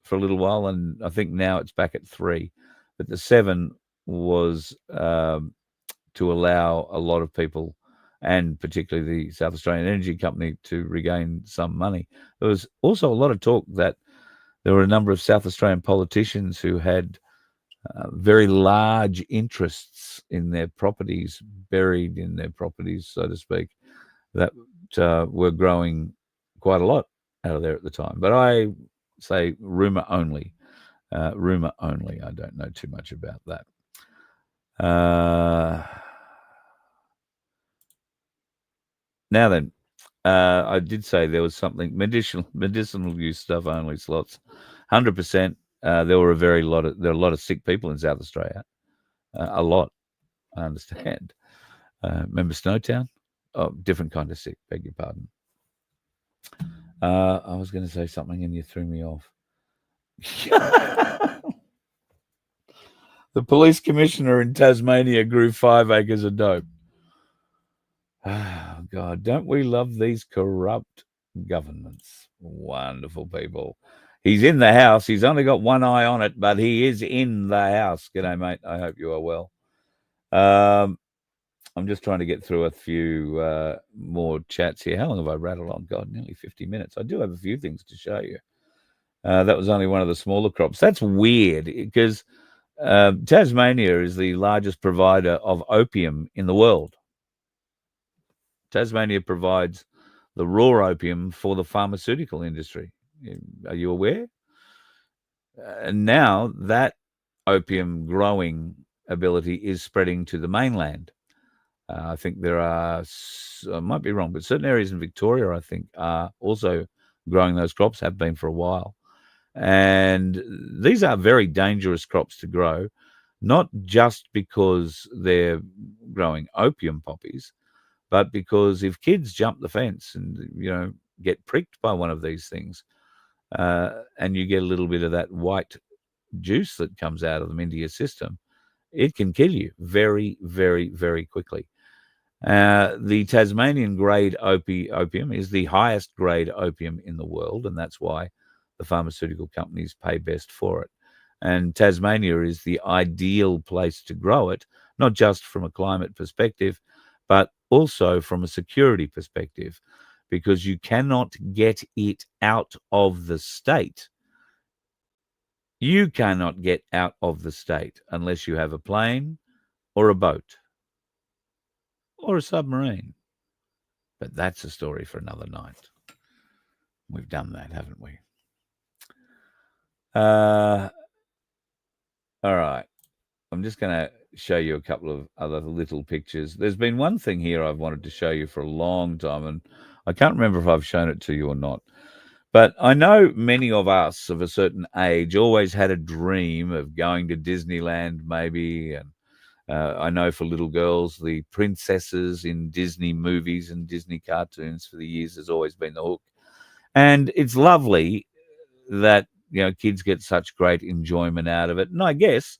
for a little while. And I think now it's back at 3. But the 7 was to allow a lot of people, and particularly the South Australian Energy Company, to regain some money. There was also a lot of talk that there were a number of South Australian politicians who had very large interests in their properties, buried in their properties, so to speak, that were growing quite a lot out of there at the time. But I say rumour only. Rumour only. I don't know too much about that. Now then, I did say there was something medicinal use stuff only slots, 100%. There are a lot of sick people in South Australia, a lot. I understand. Remember Snowtown? Oh, different kind of sick. Beg your pardon. I was going to say something and you threw me off. The police commissioner in Tasmania grew 5 acres of dope. Oh, God, don't we love these corrupt governments? Wonderful people. He's in the house. He's only got one eye on it, but he is in the house. G'day, mate. I hope you are well. I'm just trying to get through a few more chats here. How long have I rattled on? God, nearly 50 minutes. I do have a few things to show you. That was only one of the smaller crops. That's weird because Tasmania is the largest provider of opium in the world. Tasmania provides the raw opium for the pharmaceutical industry. Are you aware? And now that opium growing ability is spreading to the mainland. I think there are, I might be wrong, but certain areas in Victoria, I think, are also growing those crops, have been for a while. And these are very dangerous crops to grow, not just because they're growing opium poppies, but because if kids jump the fence and, get pricked by one of these things, and you get a little bit of that white juice that comes out of them into your system, it can kill you very, very, very quickly. The Tasmanian grade opium is the highest grade opium in the world, and that's why the pharmaceutical companies pay best for it. And Tasmania is the ideal place to grow it, not just from a climate perspective, but also from a security perspective, because you cannot get it out of the state. You cannot get out of the state unless you have a plane or a boat or a submarine. But that's a story for another night. We've done that, haven't we? All right. I'm just going to show you a couple of other little pictures. There's been one thing here I've wanted to show you for a long time, and I can't remember if I've shown it to you or not. But I know many of us of a certain age always had a dream of going to Disneyland maybe and I know for little girls, the princesses in Disney movies and Disney cartoons for the years has always been the hook. And it's lovely that, kids get such great enjoyment out of it. And I guess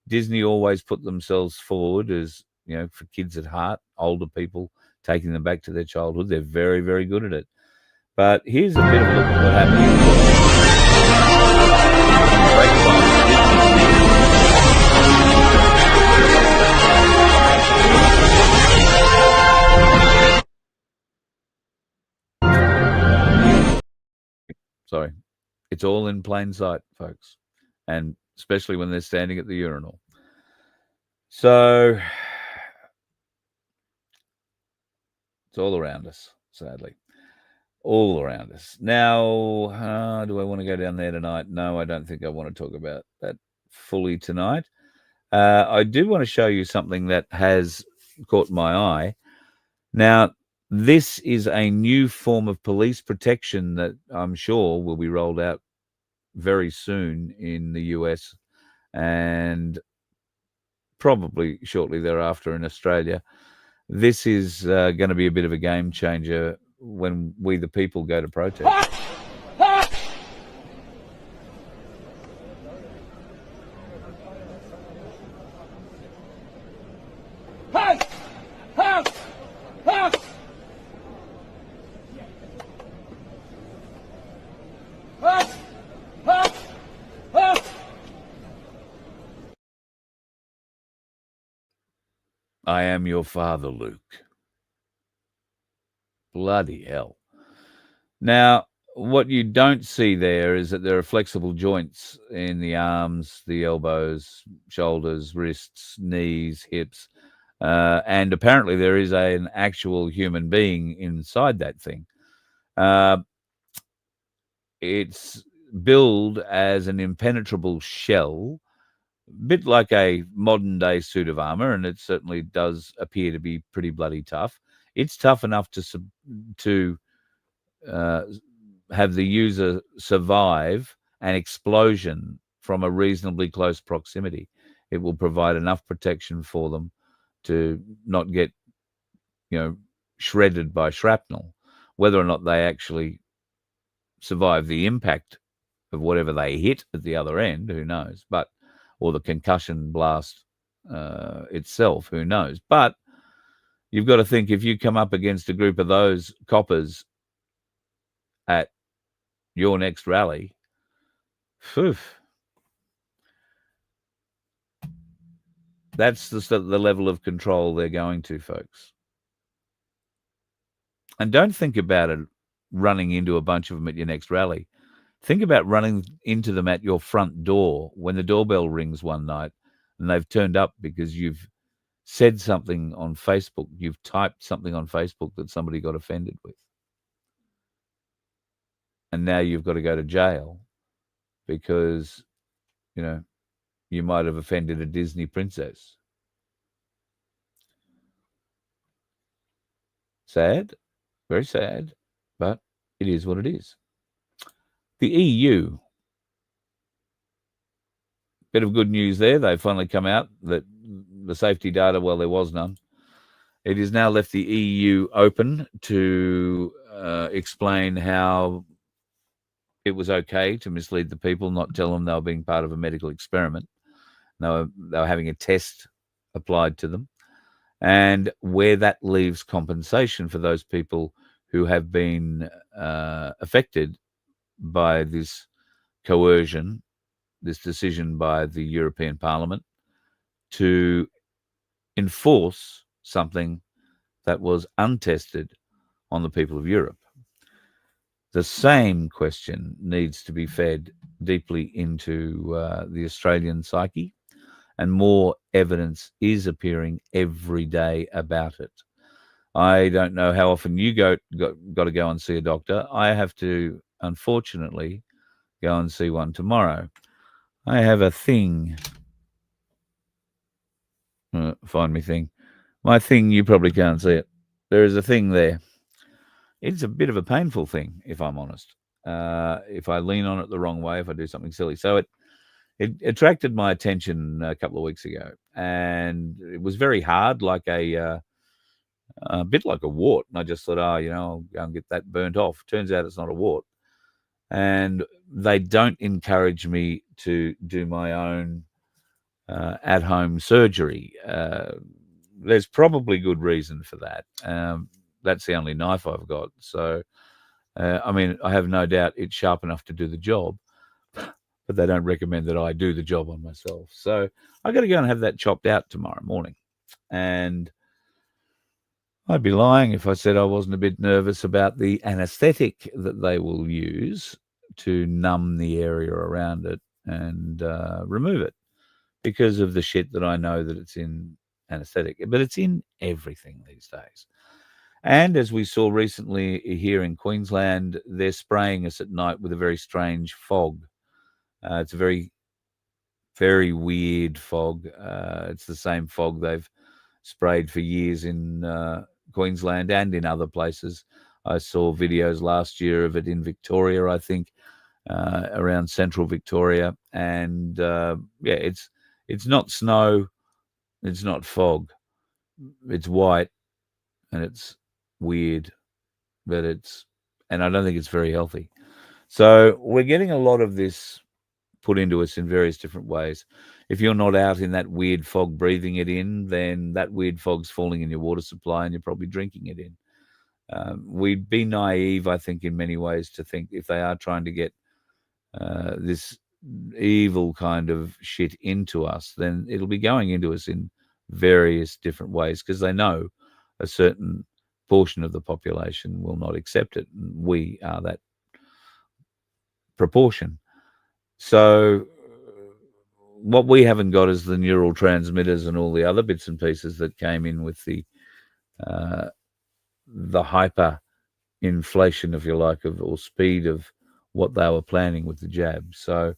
Disney always put themselves forward as, for kids at heart, older people, taking them back to their childhood. They're very, very good at it. But here's a bit of a look at what happened. Sorry. It's all in plain sight, folks, and especially when they're standing at the urinal. So it's all around us, sadly. All around us. Now, do I want to go down there tonight? No, I don't think I want to talk about that fully tonight. I do want to show you something that has caught my eye. Now, this is a new form of police protection that I'm sure will be rolled out very soon in the US and probably shortly thereafter in Australia. This is going to be a bit of a game changer when we the people go to protest. I am your father, Luke. Bloody hell. Now, what you don't see there is that there are flexible joints in the arms, the elbows, shoulders, wrists, knees, hips, and apparently there is an actual human being inside that thing. It's billed as an impenetrable shell, a bit like a modern-day suit of armor, and it certainly does appear to be pretty bloody tough. It's tough enough to have the user survive an explosion from a reasonably close proximity. It will provide enough protection for them to not get, shredded by shrapnel. Whether or not they actually survive the impact of whatever they hit at the other end, who knows? Or the concussion blast itself, who knows? But you've got to think, if you come up against a group of those coppers at your next rally, that's the level of control they're going to, folks. And don't think about it running into a bunch of them at your next rally. Think about running into them at your front door when the doorbell rings one night and they've turned up because you've said something on Facebook, you've typed something on Facebook that somebody got offended with. And now you've got to go to jail because, you might have offended a Disney princess. Sad, very sad, but it is what it is. The EU, bit of good news there. They've finally come out that the safety data, well, there was none. It has now left the EU open to explain how it was okay to mislead the people, not tell them they were being part of a medical experiment. They were having a test applied to them, and where that leaves compensation for those people who have been affected by this coercion, this decision by the European Parliament to enforce something that was untested on the people of Europe. The same question needs to be fed deeply into the Australian psyche, and more evidence is appearing every day about it. I don't know how often you got to go and see a doctor. I have to, unfortunately, go and see one tomorrow. I have a thing. Find me thing. My thing, you probably can't see it. There is a thing there. It's a bit of a painful thing, if I'm honest. If I lean on it the wrong way, if I do something silly. So it attracted my attention a couple of weeks ago, and it was very hard, like a bit like a wart. And I just thought, oh, I'll go and get that burnt off. Turns out it's not a wart. And they don't encourage me to do my own at-home surgery. There's probably good reason for that. That's the only knife I've got. So, I have no doubt it's sharp enough to do the job, but they don't recommend that I do the job on myself. So I got to go and have that chopped out tomorrow morning. And I'd be lying if I said I wasn't a bit nervous about the anesthetic that they will use to numb the area around it and remove it, because of the shit that I know that it's in anesthetic. But it's in everything these days. And as we saw recently here in Queensland, they're spraying us at night with a very strange fog. It's a very, very weird fog. It's the same fog they've sprayed for years in Queensland and in other places. I saw videos last year of it in Victoria, I think, around central Victoria. And it's not snow, it's not fog. It's white and it's weird, but and I don't think it's very healthy. So we're getting a lot of this put into us in various different ways. If you're not out in that weird fog breathing it in, then that weird fog's falling in your water supply and you're probably drinking it in. We'd be naive, I think, in many ways to think if they are trying to get this evil kind of shit into us, then it'll be going into us in various different ways, because they know a certain portion of the population will not accept it. And we are that proportion. So what we haven't got is the neural transmitters and all the other bits and pieces that came in with the hyper inflation, if you like, or speed of what they were planning with the jab. So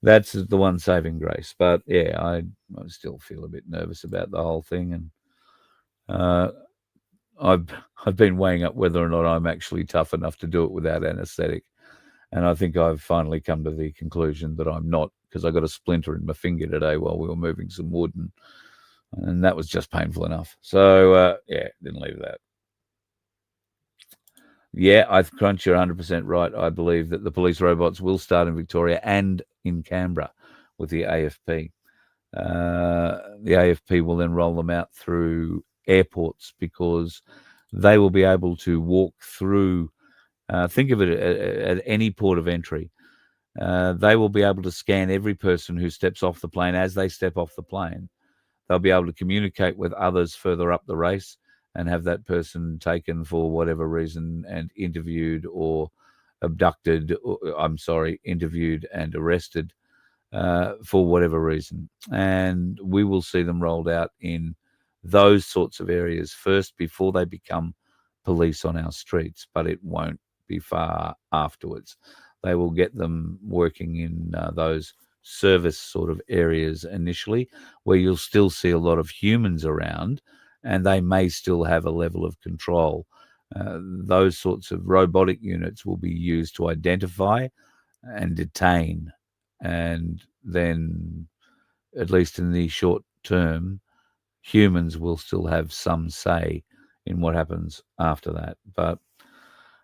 that's the one saving grace. But yeah, I still feel a bit nervous about the whole thing, and I've been weighing up whether or not I'm actually tough enough to do it without anesthetic. And I think I've finally come to the conclusion that I'm not, because I got a splinter in my finger today while we were moving some wood, and that was just painful enough. So, didn't leave that. Yeah, I crunch, you're 100% right. I believe that the police robots will start in Victoria and in Canberra with the AFP. The AFP will then roll them out through airports, because they will be able to walk through. Think of it at any port of entry. They will be able to scan every person who steps off the plane as they step off the plane. They'll be able to communicate with others further up the race and have that person taken for whatever reason and interviewed or interviewed and arrested for whatever reason. And we will see them rolled out in those sorts of areas first before they become police on our streets, but it won't be far afterwards. They will get them working in those service sort of areas initially, where you'll still see a lot of humans around, and they may still have a level of control. Those sorts of robotic units will be used to identify and detain, and then, at least in the short term, humans will still have some say in what happens after that. But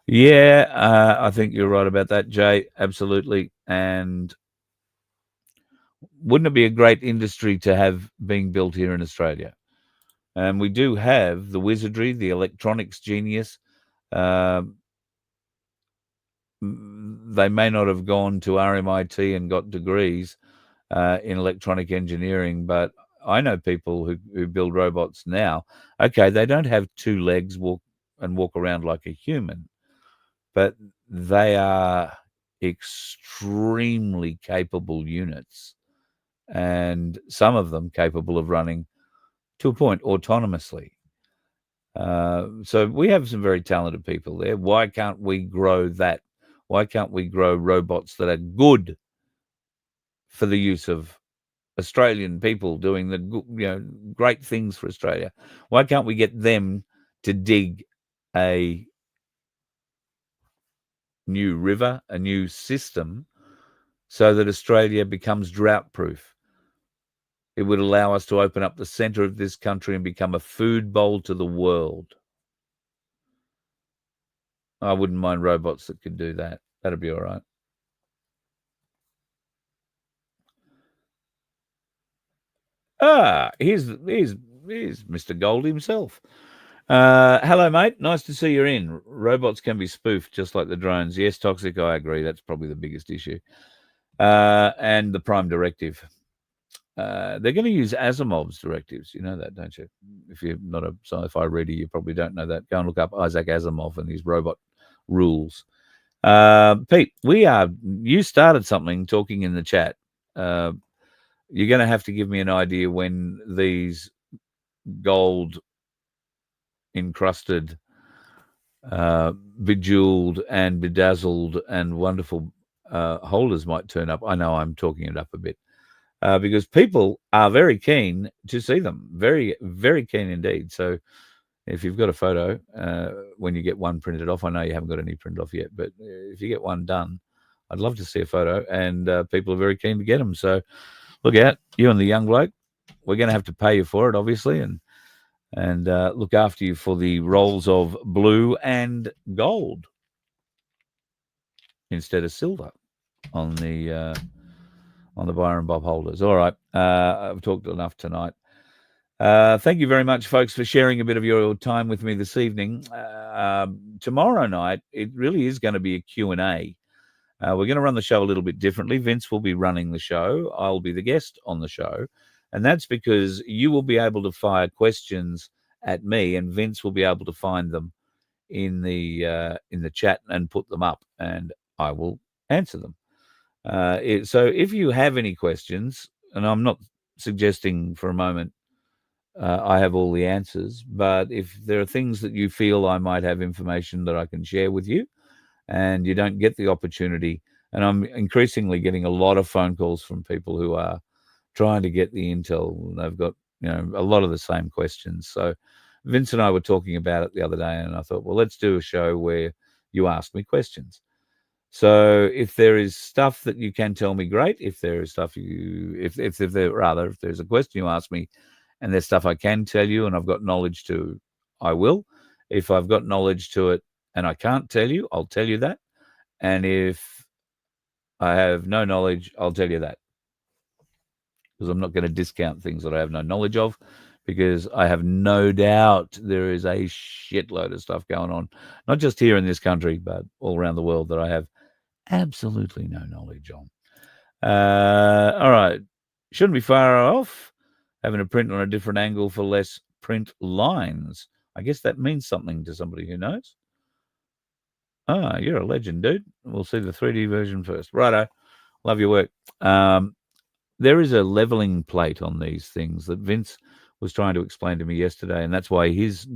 yeah, I think you're right about that, Jay. Absolutely. And wouldn't it be a great industry to have being built here in Australia? And we do have the wizardry, the electronics genius. They may not have gone to RMIT and got degrees in electronic engineering, but I know people who build robots now. Okay, they don't have two legs, walk around like a human, but they are extremely capable units, and some of them capable of running to a point autonomously. So we have some very talented people there. Why can't we grow that? Why can't we grow robots that are good for the use of Australian people doing the great things for Australia? Why can't we get them to dig a new river, a new system, so that Australia becomes drought-proof. It would allow us to open up the centre of this country and become a food bowl to the world. I wouldn't mind robots that could do that. That'd be all right. Here's Mr. Gold himself. Hello, mate. Nice to see you're in. Robots can be spoofed just like the drones. Yes, toxic. I agree. That's probably the biggest issue. And the Prime Directive. They're going to use Asimov's directives. You know that, don't you? If you're not a sci-fi reader, you probably don't know that. Go and look up Isaac Asimov and his robot rules. Pete, you started something talking in the chat. You're going to have to give me an idea when these gold encrusted, bejeweled and bedazzled and wonderful holders might turn up. I know I'm talking it up a bit because people are very keen to see them. Very, very keen indeed. So if you've got a photo, when you get one printed off, I know you haven't got any printed off yet, but if you get one done, I'd love to see a photo, and people are very keen to get them. So look out, you and the young bloke. We're going to have to pay you for it, obviously, and look after you for the rolls of blue and gold instead of silver on the Byron Bob holders. All right, I've talked enough tonight. Thank you very much, folks, for sharing a bit of your time with me this evening. Tomorrow night, it really is going to be a Q&A. We're going to run the show a little bit differently. Vince will be running the show. I'll be the guest on the show. And that's because you will be able to fire questions at me, and Vince will be able to find them in the chat and put them up, and I will answer them. So if you have any questions, and I'm not suggesting for a moment I have all the answers, but if there are things that you feel I might have information that I can share with you, and you don't get the opportunity, and I'm increasingly getting a lot of phone calls from people who are trying to get the intel. They've got, a lot of the same questions. So Vince and I were talking about it the other day, and I thought, well, let's do a show where you ask me questions. So if there is stuff that you can tell me, great. If there is stuff if there's a question you ask me and there's stuff I can tell you and I've got knowledge to, I will. If I've got knowledge to it and I can't tell you, I'll tell you that. And if I have no knowledge, I'll tell you that. Because I'm not going to discount things that I have no knowledge of, because I have no doubt there is a shitload of stuff going on, not just here in this country, but all around the world that I have absolutely no knowledge on. All right. Shouldn't be far off. Having a print on a different angle for less print lines. I guess that means something to somebody who knows. You're a legend, dude. We'll see the 3D version first. Righto. Love your work. There is a leveling plate on these things that Vince was trying to explain to me yesterday, and that's why he's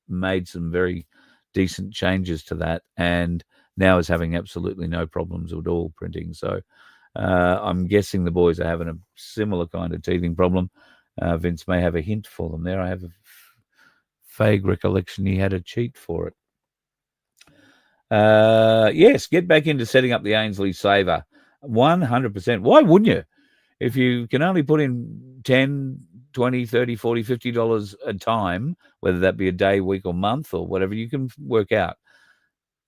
made some very decent changes to that, and now is having absolutely no problems at all printing. So I'm guessing the boys are having a similar kind of teething problem. Vince may have a hint for them there. I have a vague recollection he had a cheat for it. Yes, get back into setting up the Ainsley Saver. 100%. Why wouldn't you? If you can only put in 10, 20, 30, 40, $50 a time, whether that be a day, week, or month, or whatever you can work out,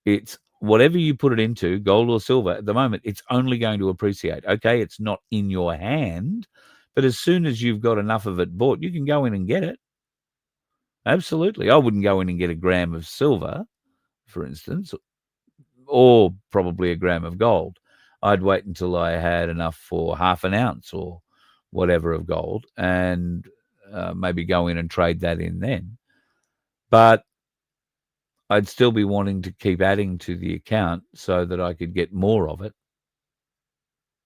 it's whatever you put it into, gold or silver, at the moment, it's only going to appreciate. Okay, it's not in your hand, but as soon as you've got enough of it bought, you can go in and get it. Absolutely. I wouldn't go in and get a gram of silver, for instance, or probably a gram of gold. I'd wait until I had enough for half an ounce or whatever of gold, and maybe go in and trade that in then. But I'd still be wanting to keep adding to the account so that I could get more of it.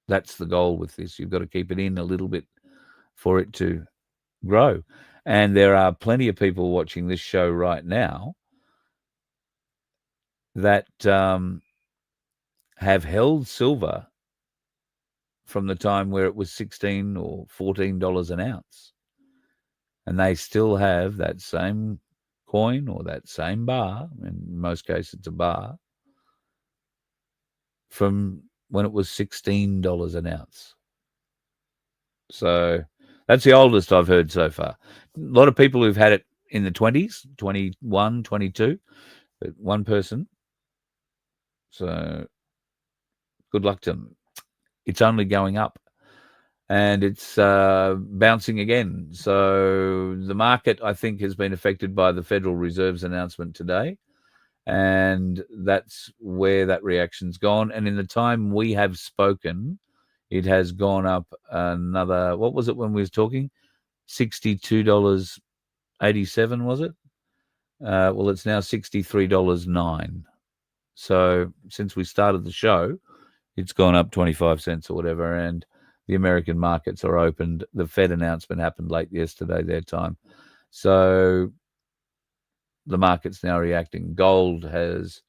That's the goal with this. You've got to keep it in a little bit for it to grow. And there are plenty of people watching this show right now that have held silver from the time where it was $16 or $14 an ounce. And they still have that same coin or that same bar, in most cases it's a bar, from when it was $16 an ounce. So that's the oldest I've heard so far. A lot of people who've had it in the 20s, 21, 22, but one person. So good luck to them. It's only going up. And it's bouncing again. So the market, I think, has been affected by the Federal Reserve's announcement today. And that's where that reaction's gone. And in the time we have spoken, it has gone up another, what was it when we was talking? $62.87, was it? Well, it's now $63.09. So since we started the show, it's gone up 25 cents or whatever. And the American markets are opened. The Fed announcement happened late yesterday, their time. So the market's now reacting. Gold has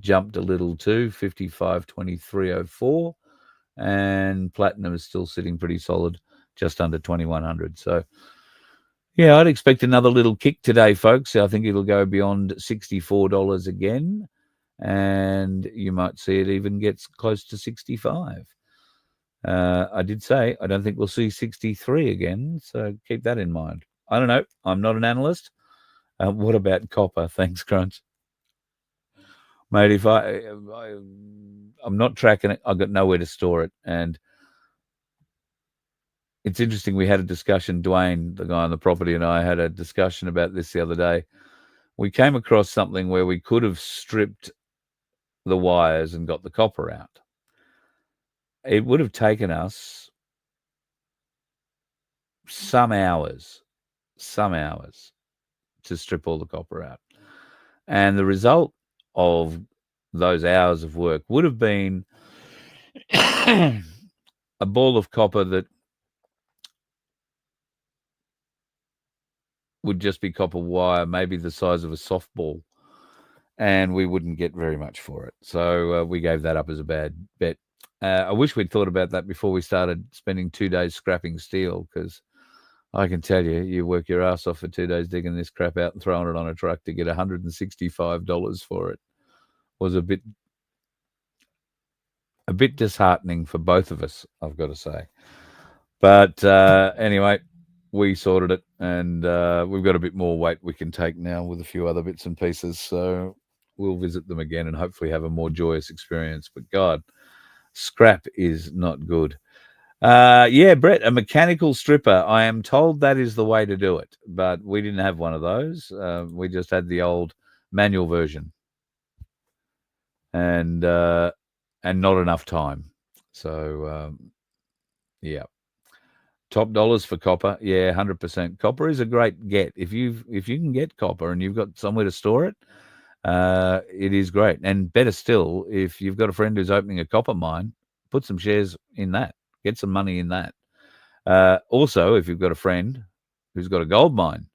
jumped a little too, 55.2304. And platinum is still sitting pretty solid, just under 2,100. So, yeah, I'd expect another little kick today, folks. I think it'll go beyond $64 again. And you might see it even gets close to 65. I did say I don't think we'll see 63 again, so keep that in mind. I don't know. I'm not an analyst. What about copper? Thanks, Crunch. Mate, if I'm not tracking it, I've got nowhere to store it. And it's interesting. We had a discussion, Dwayne, the guy on the property, and I had a discussion about this the other day. We came across something where we could have stripped the wires and got the copper out. It would have taken us some hours to strip all the copper out. And the result of those hours of work would have been a ball of copper that would just be copper wire, maybe the size of a softball, and we wouldn't get very much for it. So we gave that up as a bad bet. I wish we'd thought about that before we started spending 2 days scrapping steel, because I can tell you, you work your ass off for 2 days digging this crap out and throwing it on a truck to get $165 for it was a bit disheartening for both of us, I've got to say. But anyway, we sorted it, and we've got a bit more weight we can take now with a few other bits and pieces. So we'll visit them again and hopefully have a more joyous experience. But God, scrap is not good. Yeah, Brett, a mechanical stripper. I am told that is the way to do it, but we didn't have one of those. We just had the old manual version, and not enough time. So yeah, top dollars for copper. Yeah, 100%. Copper is a great get if you can get copper and you've got somewhere to store it. It is great, and better still, if you've got a friend who's opening a copper mine, put some shares in that. Get some money in that. Also, if you've got a friend who's got a gold mine,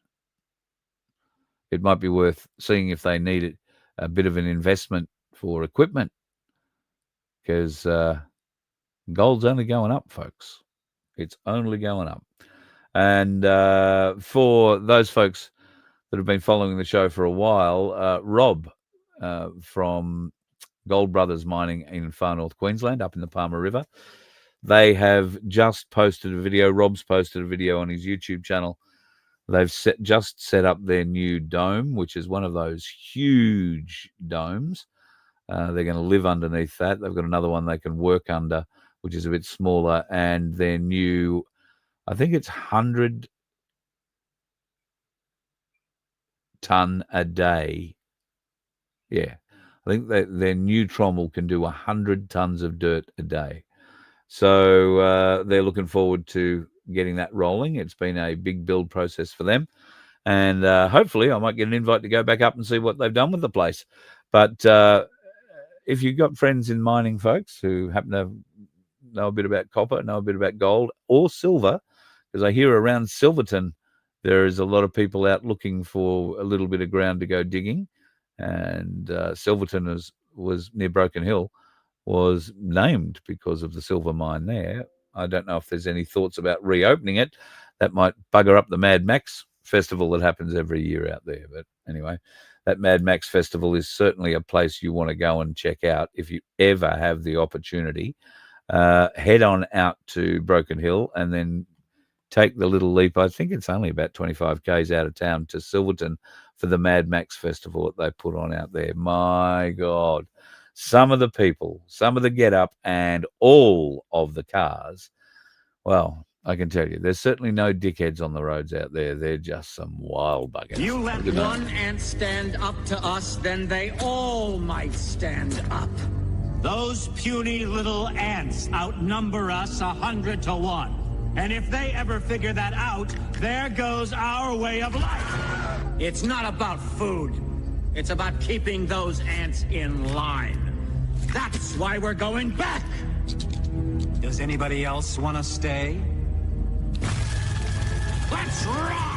it might be worth seeing if they need a bit of an investment for equipment, because gold's only going up, folks. It's only going up. And for those folks that have been following the show for a while, Rob from Gold Brothers Mining in far north Queensland, up in the Palmer River, they have just posted a video. Rob's posted a video on his YouTube channel. They've just set up their new dome, which is one of those huge domes. They're going to live underneath that. They've got another one they can work under, which is a bit smaller. And their new, I think it's 100 ton a day. Yeah. I think their new trommel can do 100 tons of dirt a day. So they're looking forward to getting that rolling. It's been a big build process for them. And hopefully I might get an invite to go back up and see what they've done with the place. But if you've got friends in mining, folks, who happen to know a bit about copper, know a bit about gold or silver, because I hear around Silverton there is a lot of people out looking for a little bit of ground to go digging. And Silverton was near Broken Hill, was named because of the silver mine there. I don't know if there's any thoughts about reopening it. That might bugger up the Mad Max festival that happens every year out there. But anyway, that Mad Max Festival is certainly a place you want to go and check out if you ever have the opportunity. Head on out to Broken Hill and then take the little leap. I think it's only about 25 k's out of town to Silverton for the Mad Max Festival that they put on out there. My God, some of the people, some of the get up, and all of the cars. Well, I can tell you, there's certainly no dickheads on the roads out there. They're just some wild buggers. You let one ant stand up to us, then they all might stand up. Those puny little ants outnumber us 100 to 1. And if they ever figure that out, there goes our way of life. It's not about food. It's about keeping those ants in line. That's why we're going back. Does anybody else want to stay? Let's ride!